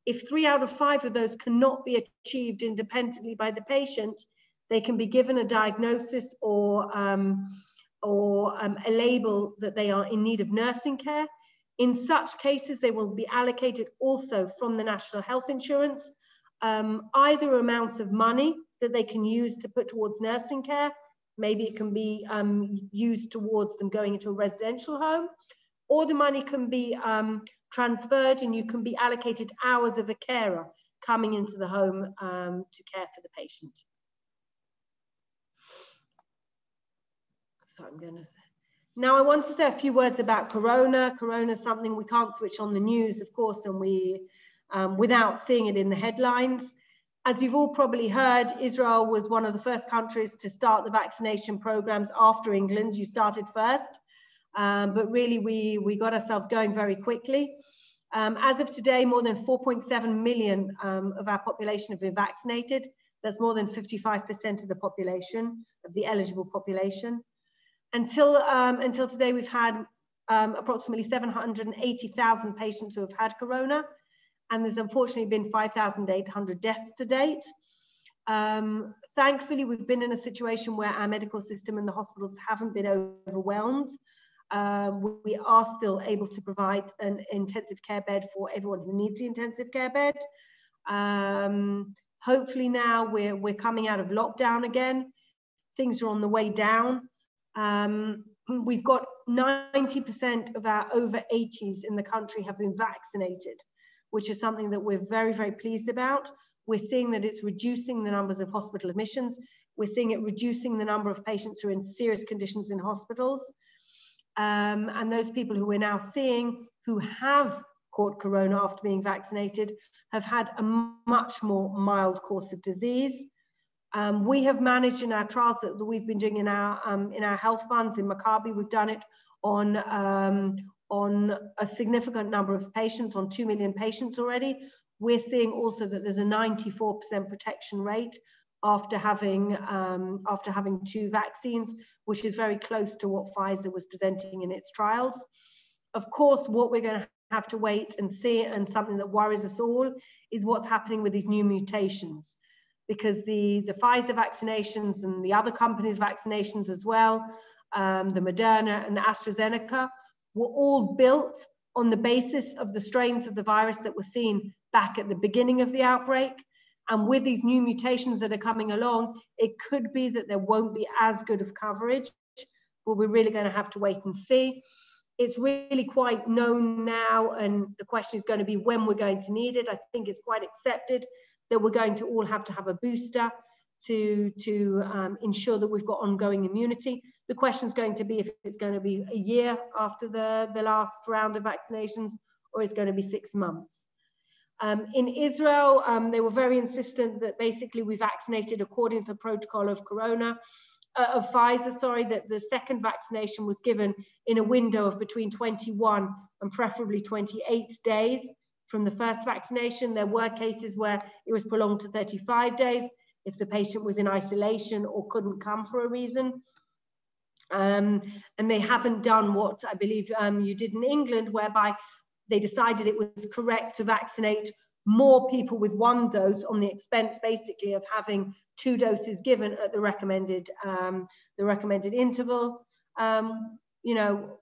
if 3 out of 5 of those cannot be achieved independently by the patient, they can be given a diagnosis or a label that they are in need of nursing care. In such cases, they will be allocated also from the National Health Insurance, either amounts of money that they can use to put towards nursing care. Maybe it can be used towards them going into a residential home, or the money can be transferred and you can be allocated hours of a carer coming into the home to care for the patient. So I'm going to say. Now I want to say a few words about Corona. Corona is something we can't switch on the news, of course, and without seeing it in the headlines. As you've all probably heard, Israel was one of the first countries to start the vaccination programs after England. You started first, but really we got ourselves going very quickly. As of today, more than 4.7 million of our population have been vaccinated. That's more than 55% of the population, of the eligible population. Until today, we've had approximately 780,000 patients who have had Corona, and there's unfortunately been 5,800 deaths to date. Thankfully, we've been in a situation where our medical system and the hospitals haven't been overwhelmed. We are still able to provide an intensive care bed for everyone who needs the intensive care bed. Hopefully now we're coming out of lockdown again. Things are on the way down. We've got 90% of our over 80s in the country have been vaccinated, which is something that we're very, very pleased about. We're seeing that it's reducing the numbers of hospital admissions. We're seeing it reducing the number of patients who are in serious conditions in hospitals. And those people who we're now seeing who have caught Corona after being vaccinated have had a much more mild course of disease. We have managed in our trials that we've been doing in our health funds in Maccabi, we've done it on a significant number of patients, on 2 million patients already. We're seeing also that there's a 94% protection rate after having 2 vaccines, which is very close to what Pfizer was presenting in its trials. Of course, what we're going to have to wait and see, and something that worries us all, is what's happening with these new mutations. Because the Pfizer vaccinations and the other companies' vaccinations as well, the Moderna and the AstraZeneca, were all built on the basis of the strains of the virus that were seen back at the beginning of the outbreak. And with these new mutations that are coming along, it could be that there won't be as good of coverage, but we're really going to have to wait and see. It's really quite known now, and the question is going to be when we're going to need it. I think it's quite accepted that we're going to all have to have a booster to ensure that we've got ongoing immunity. The question is going to be if it's going to be a year after the last round of vaccinations, or it's going to be 6 months. In Israel, they were very insistent that basically we vaccinated according to the protocol of Pfizer, that the second vaccination was given in a window of between 21 and preferably 28 days from the first vaccination. There were cases where it was prolonged to 35 days if the patient was in isolation or couldn't come for a reason. And they haven't done what I believe you did in England, whereby they decided it was correct to vaccinate more people with 1 dose on the expense basically of having 2 doses given at the recommended interval. You know,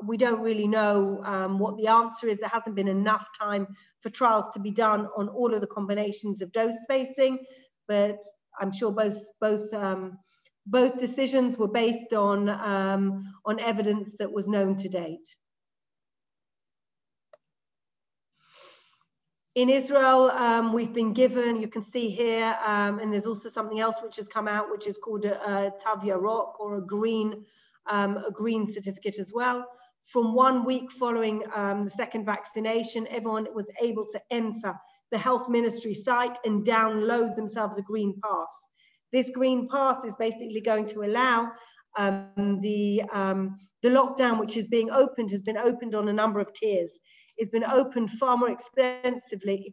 we don't really know what the answer is. There hasn't been enough time for trials to be done on all of the combinations of dose spacing, but I'm sure both decisions were based on evidence that was known to date. In Israel, we've been given, you can see here, and there's also something else which has come out, which is called a Tav Yarok, or a green certificate as well. From 1 week following the second vaccination, everyone was able to enter the health ministry site and download themselves a green pass. This green pass is basically going to allow the lockdown, which is being opened, has been opened on a number of tiers. It's been opened far more extensively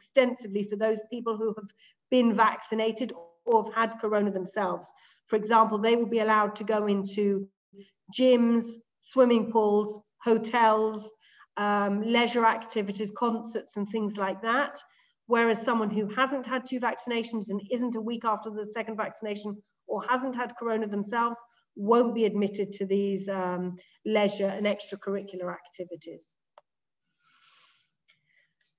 for those people who have been vaccinated or have had Corona themselves. For example, they will be allowed to go into gyms, swimming pools, hotels, leisure activities, concerts and things like that. Whereas someone who hasn't had 2 vaccinations and isn't a week after the 2nd vaccination or hasn't had corona themselves won't be admitted to these leisure and extracurricular activities.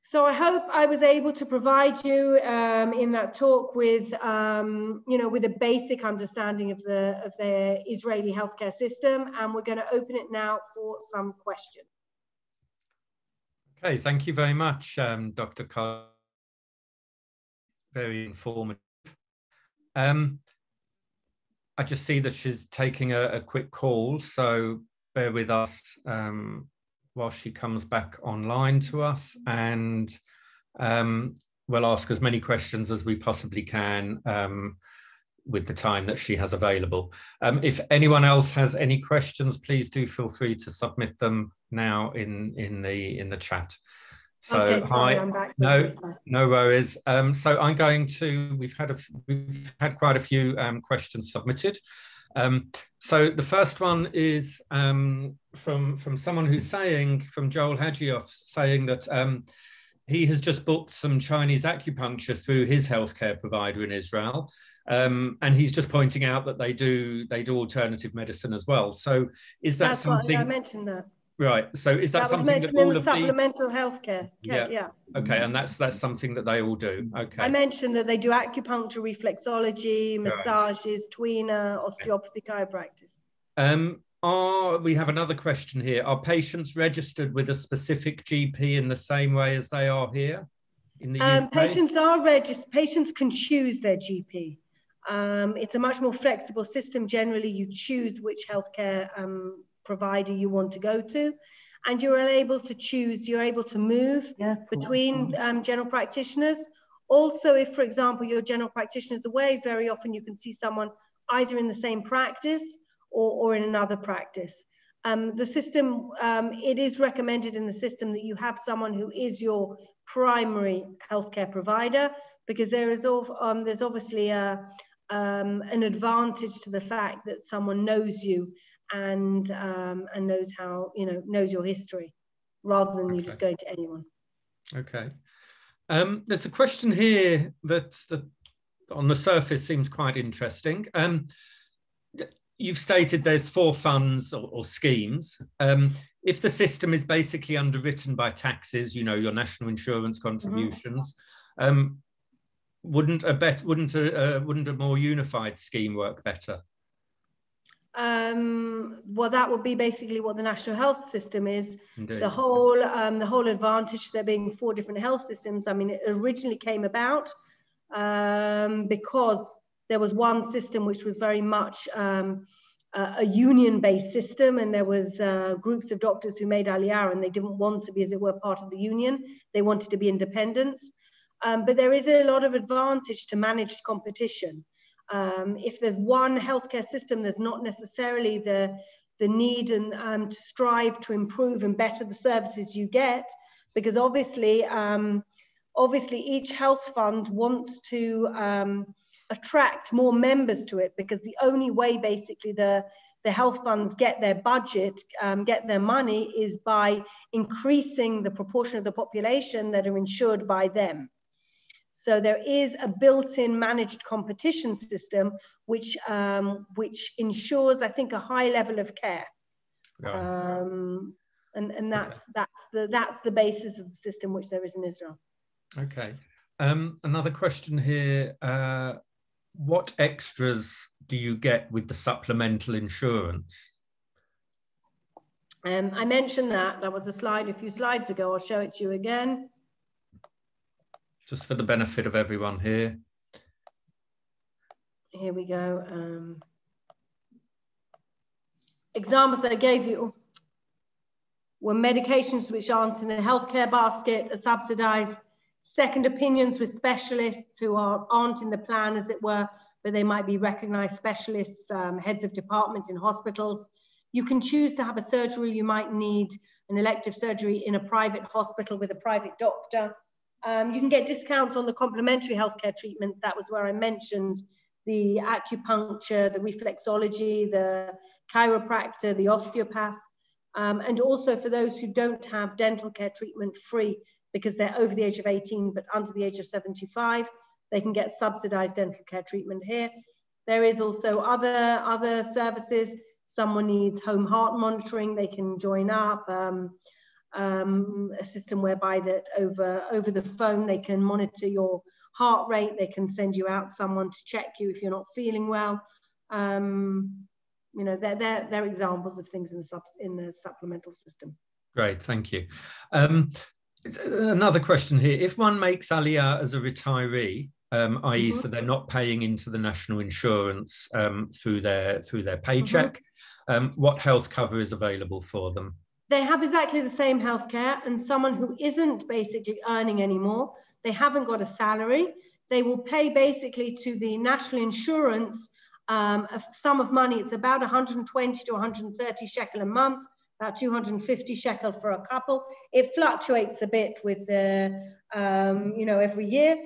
So I hope I was able to provide you in that talk with, with a basic understanding of the Israeli healthcare system, and we're going to open it now for some questions. Okay, thank you very much, Dr. Cardash. Very informative. I just see that she's taking a quick call, so bear with us while she comes back online to us, and we'll ask as many questions as we possibly can with the time that she has available. If anyone else has any questions, please do feel free to submit them now in the chat. So okay, sorry, hi, I'm back. no worries. So I'm going to, we've had quite a few questions submitted. So the first one is from someone who's saying, from Joel Hagioff, saying that he has just booked some Chinese acupuncture through his healthcare provider in Israel, and he's just pointing out that they do alternative medicine as well. So is that something? I mentioned that. Right. So is that something that all all of the supplemental healthcare? Yeah. Okay, and that's something that they all do. Okay. I mentioned that they do acupuncture, reflexology, massages, tweener, osteopathy, chiropractic. We have another question here. Are patients registered with a specific GP in the same way as they are here in the UK? Patients are registered. Patients can choose their GP. It's a much more flexible system. Generally, you choose which healthcare provider you want to go to, and you're able to choose, you're able to move between general practitioners. Also, if, for example, your general practitioner is away, very often you can see someone either in the same practice or in another practice. The system, it is recommended in the system that you have someone who is your primary healthcare provider, because there's obviously an advantage to the fact that someone knows you and knows how, knows your history, rather than you just going to anyone. Okay. There's a question here that on the surface seems quite interesting. You've stated there's 4 funds or schemes. If the system is basically underwritten by taxes, your national insurance contributions, wouldn't a more unified scheme work better? Well, that would be basically what the national health system is. Indeed. The whole advantage, there being 4 different health systems. I mean, it originally came about because there was one system which was very much a union-based system, and there was groups of doctors who made Aliyah, and they didn't want to be, as it were, part of the union. They wanted to be independent. But there is a lot of advantage to managed competition. If there's one healthcare system, there's not necessarily the need and to strive to improve and better the services you get, because obviously each health fund wants to attract more members to it, because the only way basically the health funds get their budget, get their money, is by increasing the proportion of the population that are insured by them. So there is a built-in managed competition system which ensures, I think, a high level of care. Yeah. And that's the basis of the system which there is in Israel. Okay. Another question here. What extras do you get with the supplemental insurance? I mentioned that was a slide a few slides ago. I'll show it to you again. Just for the benefit of everyone here. Here we go. Examples I gave you were medications which aren't in the healthcare basket, are subsidized, second opinions with specialists who aren't in the plan, as it were, but they might be recognized specialists, heads of departments in hospitals. You can choose to have a surgery. You might need an elective surgery in a private hospital with a private doctor. You can get discounts on the complementary healthcare treatment. That was where I mentioned the acupuncture, the reflexology, the chiropractor, the osteopath, and also for those who don't have dental care treatment free because they're over the age of 18 but under the age of 75, they can get subsidized dental care treatment here. There is also other services. Someone needs home heart monitoring, they can join up. A system whereby that over the phone they can monitor your heart rate, they can send you out someone to check you if you're not feeling well. You know, they're examples of things in the supplemental system. Great, thank you. Another question here: if one makes Aliyah as a retiree, i.e., so they're not paying into the national insurance through their paycheck, what health cover is available for them? They have exactly the same healthcare, and someone who isn't basically earning anymore, they haven't got a salary, they will pay basically to the national insurance a sum of money. It's about 120 to 130 shekel a month, about 250 shekel for a couple. It fluctuates a bit with you know, every year.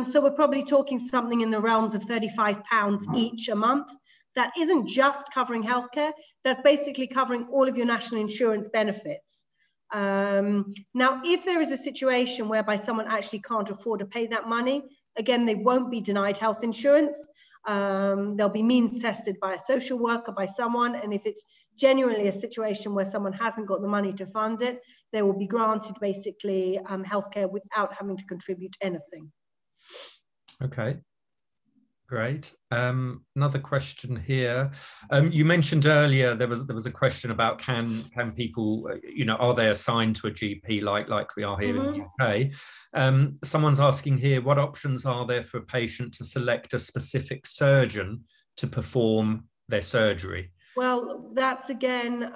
So we're probably talking something in the realms of £35 each a month. That isn't just covering healthcare, that's basically covering all of your national insurance benefits. Now, if there is a situation whereby someone actually can't afford to pay that money, again, they won't be denied health insurance. They'll be means tested by a social worker, by someone, and if it's genuinely a situation where someone hasn't got the money to fund it, they will be granted basically healthcare without having to contribute anything. Okay. Great. Another question here. You mentioned earlier there was a question about can people, you know, are they assigned to a GP like we are here in the UK? Someone's asking here, what options are there for a patient to select a specific surgeon to perform their surgery? Well, that's again,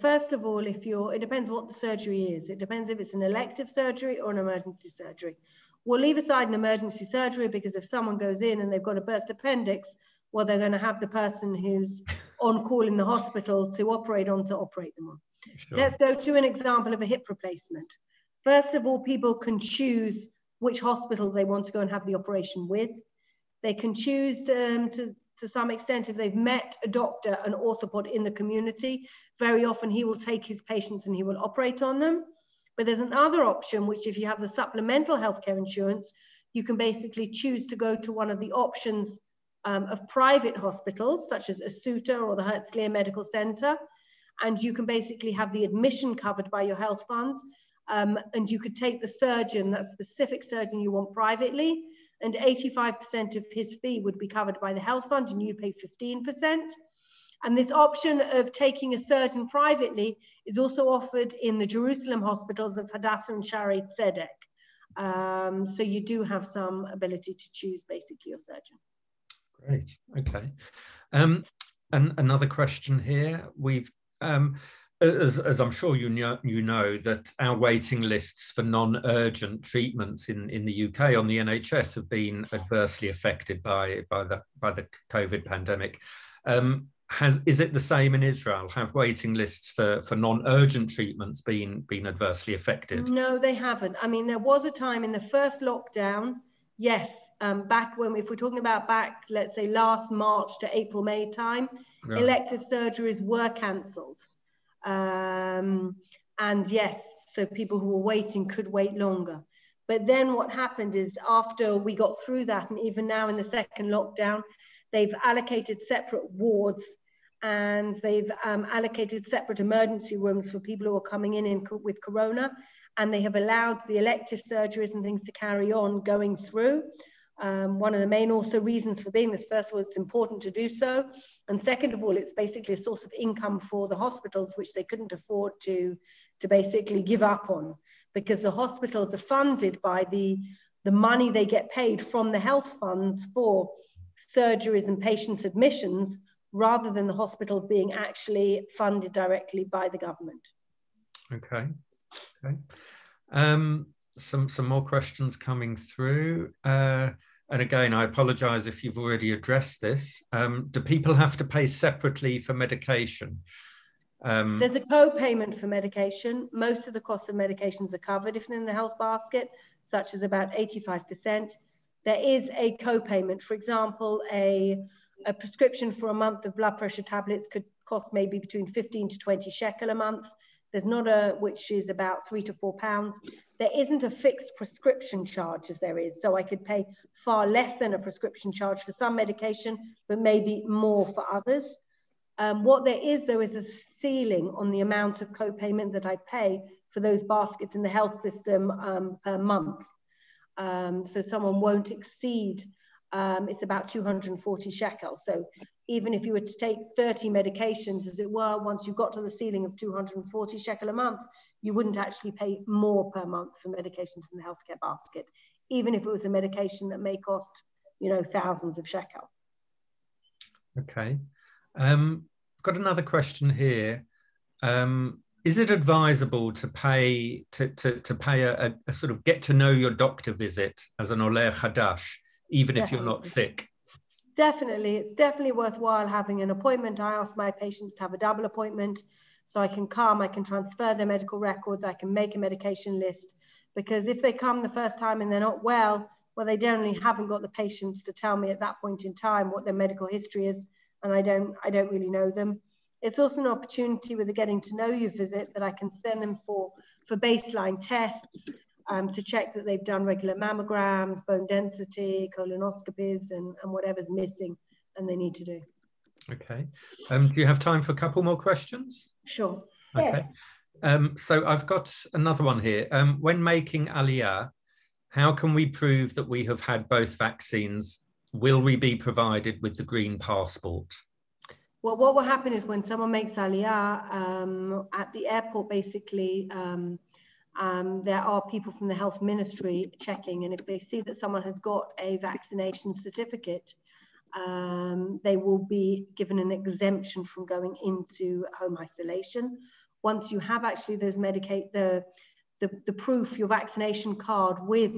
first of all, it depends what the surgery is. It depends if it's an elective surgery or an emergency surgery. We'll leave aside an emergency surgery because if someone goes in and they've got a burst appendix, well, they're going to have the person who's on call in the hospital to operate them on. Sure. Let's go to an example of a hip replacement. First of all, people can choose which hospital they want to go and have the operation with. They can choose to some extent, if they've met a doctor, an orthopod in the community, very often he will take his patients and he will operate on them. But there's another option, which if you have the supplemental healthcare insurance, you can basically choose to go to one of the options of private hospitals, such as Asuta or the Herzliya Medical Center. And you can basically have the admission covered by your health funds. And you could take the surgeon, that specific surgeon you want privately, and 85% of his fee would be covered by the health fund and you pay 15%. And this option of taking a surgeon privately is also offered in the Jerusalem hospitals of Hadassah and Shaarei Tzedek. So you do have some ability to choose basically your surgeon. Great, okay. And another question here. We've, as I'm sure you know that our waiting lists for non-urgent treatments in the UK on the NHS have been adversely affected by the COVID pandemic. Is it the same in Israel? Have waiting lists for non-urgent treatments been adversely affected? No, they haven't. I mean, there was a time in the first lockdown, yes, back when, if we're talking about back, let's say last March to April, May time, right, elective surgeries were cancelled. And yes, so people who were waiting could wait longer. But then what happened is after we got through that, and even now in the second lockdown, they've allocated separate wards and they've allocated separate emergency rooms for people who are coming in with corona, and they have allowed the elective surgeries and things to carry on going through. One of the main also reasons for being this, first of all, it's important to do so, and second of all, it's basically a source of income for the hospitals, which they couldn't afford to basically give up on, because the hospitals are funded by the money they get paid from the health funds for surgeries and patients' admissions, rather than the hospitals being actually funded directly by the government. Okay. Some more questions coming through. And again, I apologize if you've already addressed this. Do people have to pay separately for medication? There's a co-payment for medication. Most of the costs of medications are covered if they're in the health basket, such as about 85%. there is a co-payment. For example, a prescription for a month of blood pressure tablets could cost maybe between 15 to 20 shekel a month. There's not which is about £3 to £4. There isn't a fixed prescription charge as there is. So I could pay far less than a prescription charge for some medication, but maybe more for others. What there is, though, is a ceiling on the amount of co-payment that I pay for those baskets in the health system per month. So someone won't exceed, it's about 240 shekels. So even if you were to take 30 medications, as it were, once you got to the ceiling of 240 shekel a month, you wouldn't actually pay more per month for medications in the healthcare basket, even if it was a medication that may cost, you know, thousands of shekel. Okay. I've got another question here. Is it advisable to pay a sort of get to know your doctor visit as an Oleh Chadash, even if you're not sick? Definitely, it's definitely worthwhile having an appointment. I ask my patients to have a double appointment so I can come, I can transfer their medical records, I can make a medication list, because if they come the first time and they're not well, they generally haven't got the patience to tell me at that point in time what their medical history is, and I don't really know them. It's also an opportunity with the getting to know you visit that I can send them for baseline tests, to check that they've done regular mammograms, bone density, colonoscopies, and whatever's missing and they need to do. Okay. Do you have time for a couple more questions? Sure. Okay. So I've got another one here. When making Aliyah, how can we prove that we have had both vaccines? Will we be provided with the green passport? Well, what will happen is when someone makes Aliyah at the airport, basically, there are people from the health ministry checking, and if they see that someone has got a vaccination certificate, they will be given an exemption from going into home isolation. Once you have actually those the proof, your vaccination card with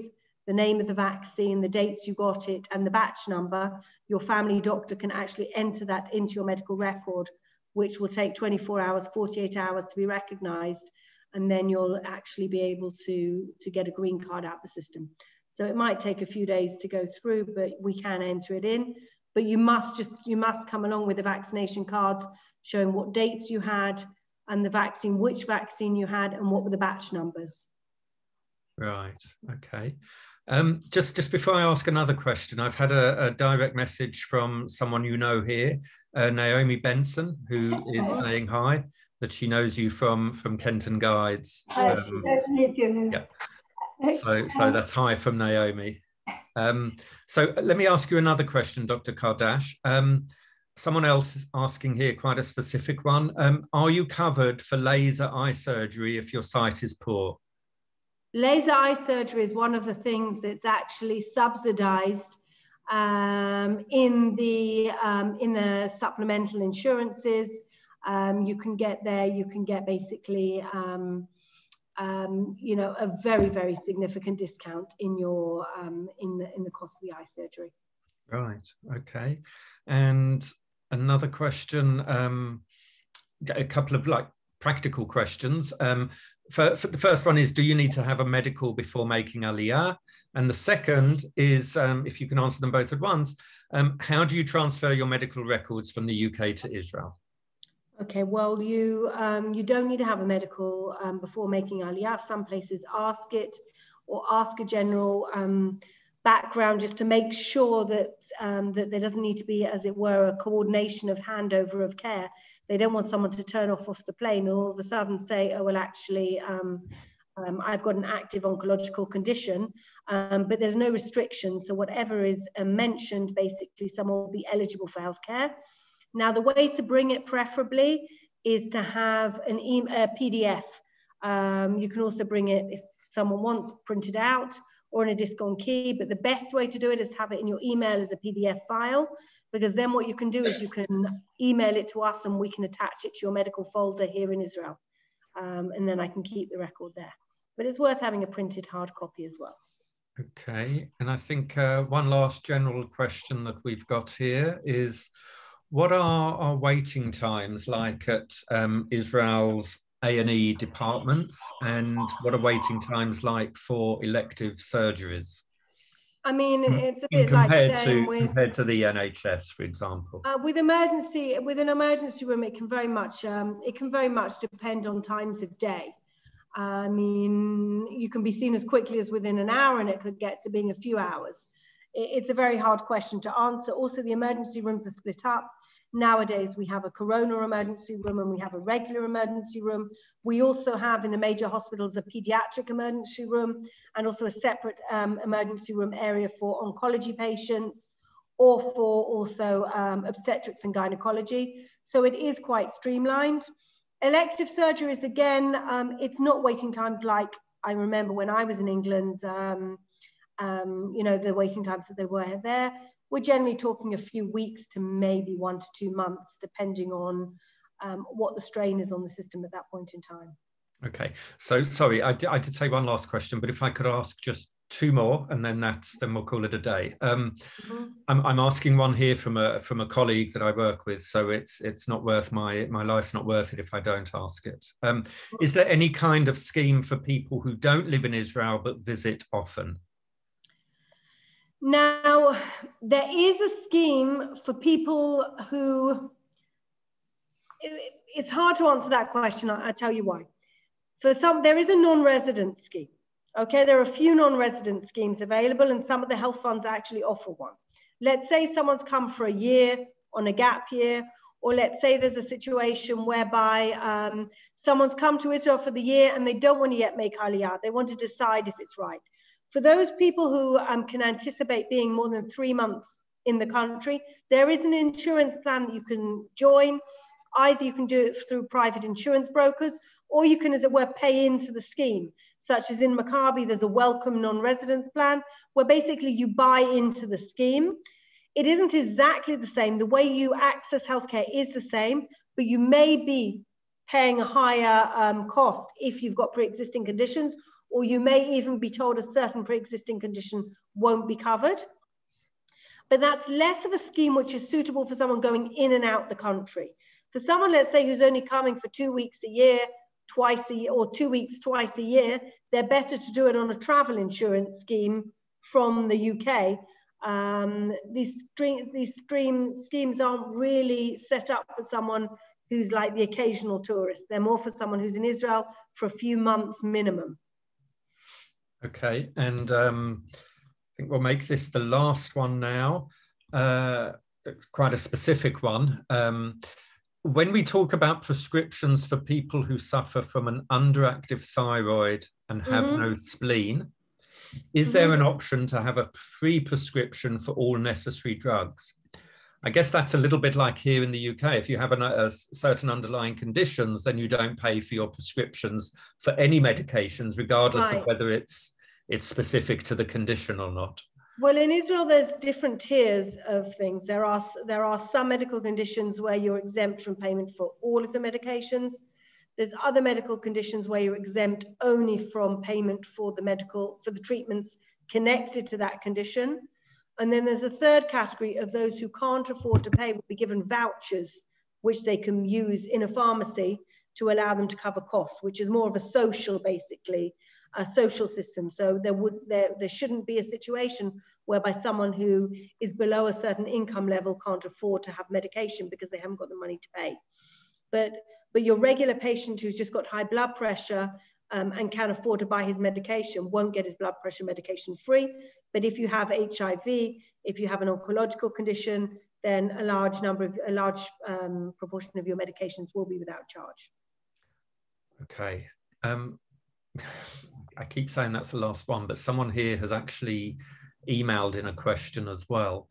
the name of the vaccine, the dates you got it, and the batch number, your family doctor can actually enter that into your medical record, which will take 24 hours, 48 hours to be recognized. And then you'll actually be able to get a green card out the system. So it might take a few days to go through, but we can enter it in. But you must come along with the vaccination cards showing what dates you had and the vaccine, which vaccine you had, and what were the batch numbers. Right, okay. Just before I ask another question, I've had a direct message from someone you know here, Naomi Benson, who is saying hi, that she knows you from Kenton Guides. Yeah. So that's hi from Naomi. So let me ask you another question, Dr. Cardash. Someone else is asking here quite a specific one. Are you covered for laser eye surgery if your sight is poor? Laser eye surgery is one of the things that's actually subsidized in the supplemental insurances. You can get basically, you know, a very, very significant discount in your in the cost of the eye surgery. Right. Okay. And another question, a couple of like practical questions. For the first one is, do you need to have a medical before making Aliyah? And the second is, if you can answer them both at once, how do you transfer your medical records from the UK to Israel? Okay, well, you don't need to have a medical before making Aliyah. Some places ask it, or ask a general background just to make sure that that there doesn't need to be, as it were, a coordination of handover of care. They don't want someone to turn off the plane and all of a sudden say, oh, well, actually, I've got an active oncological condition, but there's no restriction. So whatever is mentioned, basically, someone will be eligible for healthcare. Now, the way to bring it preferably is to have a PDF. You can also bring it, if someone wants, printed out or in a disk on key, but the best way to do it is have it in your email as a PDF file, because then what you can do is you can email it to us and we can attach it to your medical folder here in Israel. And then I can keep the record there. But it's worth having a printed hard copy as well. Okay, and I think one last general question that we've got here is, what are our waiting times like at Israel's A&E departments, and what are waiting times like for elective surgeries? I mean, it's a bit like saying compared to the NHS, for example. With an emergency room, it can very much depend on times of day. I mean, you can be seen as quickly as within an hour, and it could get to being a few hours. It's a very hard question to answer. Also, the emergency rooms are split up. Nowadays, we have a corona emergency room and we have a regular emergency room. We also have in the major hospitals a pediatric emergency room and also a separate emergency room area for oncology patients or for also obstetrics and gynecology. So it is quite streamlined. Elective surgeries, again, it's not waiting times like I remember when I was in England, you know, the waiting times that there were there. We're generally talking a few weeks to maybe 1 to 2 months, depending on what the strain is on the system at that point in time. Okay, so sorry, I did say one last question, but if I could ask just 2 more, and then we'll call it a day. I'm asking one here from a colleague that I work with, so it's not worth my life's not worth it if I don't ask it. Is there any kind of scheme for people who don't live in Israel but visit often? Now, there is a scheme for people who, it's hard to answer that question, I'll tell you why. For some, there is a non-resident scheme. Okay, there are a few non-resident schemes available and some of the health funds actually offer one. Let's say someone's come for a year on a gap year, or let's say there's a situation whereby someone's come to Israel for the year and they don't want to yet make Aliyah. They want to decide if it's right. For those people who can anticipate being more than 3 months in the country, there is an insurance plan that you can join. Either you can do it through private insurance brokers, or you can, as it were, pay into the scheme, such as in Maccabi, there's a welcome non-residence plan, where basically you buy into the scheme. It isn't exactly the same. The way you access healthcare is the same, but you may be paying a higher cost if you've got pre-existing conditions, or you may even be told a certain pre-existing condition won't be covered. But that's less of a scheme which is suitable for someone going in and out the country. For someone, let's say, who's only coming for 2 weeks a year, twice a year, or 2 weeks twice a year, they're better to do it on a travel insurance scheme from the UK. These schemes aren't really set up for someone who's like the occasional tourist. They're more for someone who's in Israel for a few months minimum. Okay, and I think we'll make this the last one now. Quite a specific one. When we talk about prescriptions for people who suffer from an underactive thyroid and have no spleen, is there an option to have a free prescription for all necessary drugs? I guess that's a little bit like here in the UK. If you have a certain underlying conditions, then you don't pay for your prescriptions for any medications, regardless of whether it's specific to the condition or not. Well, in Israel, there's different tiers of things. There are some medical conditions where you're exempt from payment for all of the medications. There's other medical conditions where you're exempt only from payment for the treatments connected to that condition. And then there's a third category of those who can't afford to pay will be given vouchers, which they can use in a pharmacy to allow them to cover costs, which is more of a social, basically, a social system. So there shouldn't be a situation whereby someone who is below a certain income level can't afford to have medication because they haven't got the money to pay. But your regular patient who's just got high blood pressure and can afford to buy his medication won't get his blood pressure medication free. But if you have HIV, if you have an oncological condition, then a large proportion of your medications will be without charge. Okay. I keep saying that's the last one, but someone here has actually emailed in a question as well.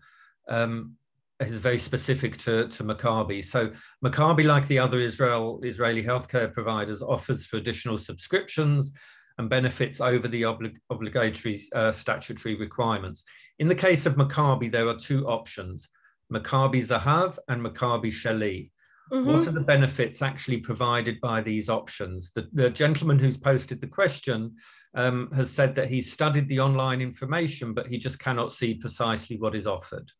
It's very specific to Maccabi. So Maccabi, like the other Israeli healthcare providers, offers for additional subscriptions and benefits over the obligatory statutory requirements. In the case of Maccabi, there are 2 options, Maccabi Zahav and Maccabi Sheli. What are the benefits actually provided by these options? The gentleman who's posted the question has said that he's studied the online information, but he just cannot see precisely what is offered.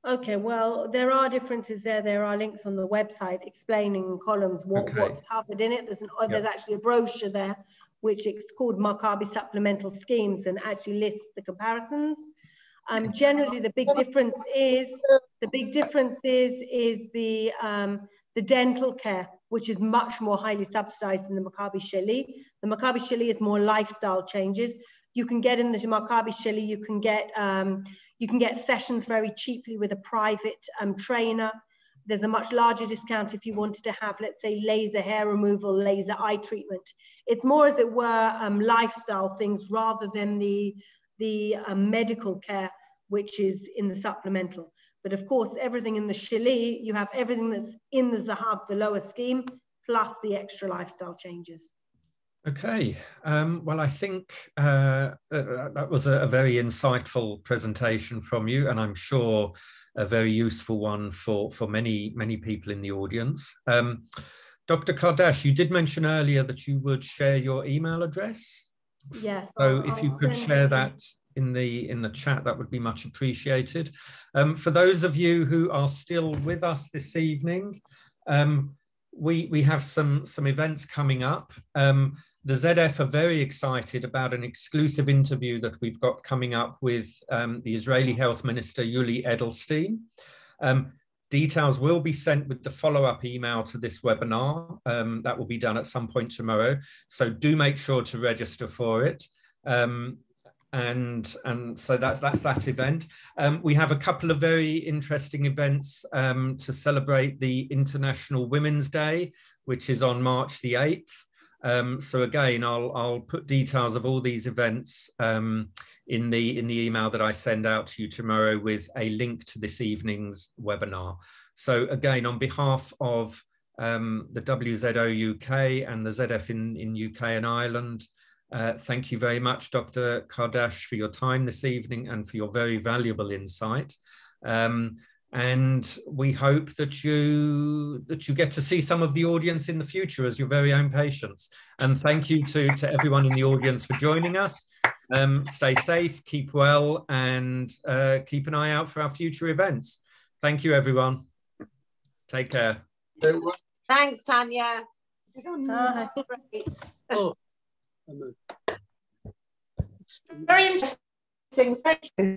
Okay, well, there are differences there. There are links on the website explaining in columns what's covered in it. There's actually a brochure there, which is called Maccabi Supplemental Schemes, and actually lists the comparisons. Generally, the big difference is the dental care, which is much more highly subsidized than the Maccabi Sheli. The Maccabi Sheli is more lifestyle changes. You can get in the Maccabi Sheli, you can get sessions very cheaply with a private trainer. There's a much larger discount if you wanted to have, let's say, laser hair removal, laser eye treatment. It's more, as it were, lifestyle things rather than the medical care, which is in the supplemental. But of course, everything in the Sheli, you have everything that's in the Zahav, the lower scheme, plus the extra lifestyle changes. Okay, well, I think that was a very insightful presentation from you, and I'm sure a very useful one for many people in the audience. Dr. Cardash, you did mention earlier that you would share your email address. Yes. So if you could share that in the chat, that would be much appreciated. For those of you who are still with us this evening, we have some events coming up. The ZF are very excited about an exclusive interview that we've got coming up with the Israeli Health Minister, Yuli Edelstein. Details will be sent with the follow-up email to this webinar. That will be done at some point tomorrow. So do make sure to register for it. And so that's that event. We have a couple of very interesting events to celebrate the International Women's Day, which is on March the 8th. So again, I'll put details of all these events in the email that I send out to you tomorrow with a link to this evening's webinar. So again, on behalf of the WZO UK and the ZF in UK and Ireland, thank you very much, Dr. Cardash, for your time this evening and for your very valuable insight. And we hope that you get to see some of the audience in the future as your very own patients. And thank you to everyone in the audience for joining us. Stay safe, keep well, and keep an eye out for our future events. Thank you, everyone. Take care. Thanks, Tanya. Bye. Oh. Very interesting. Thank you.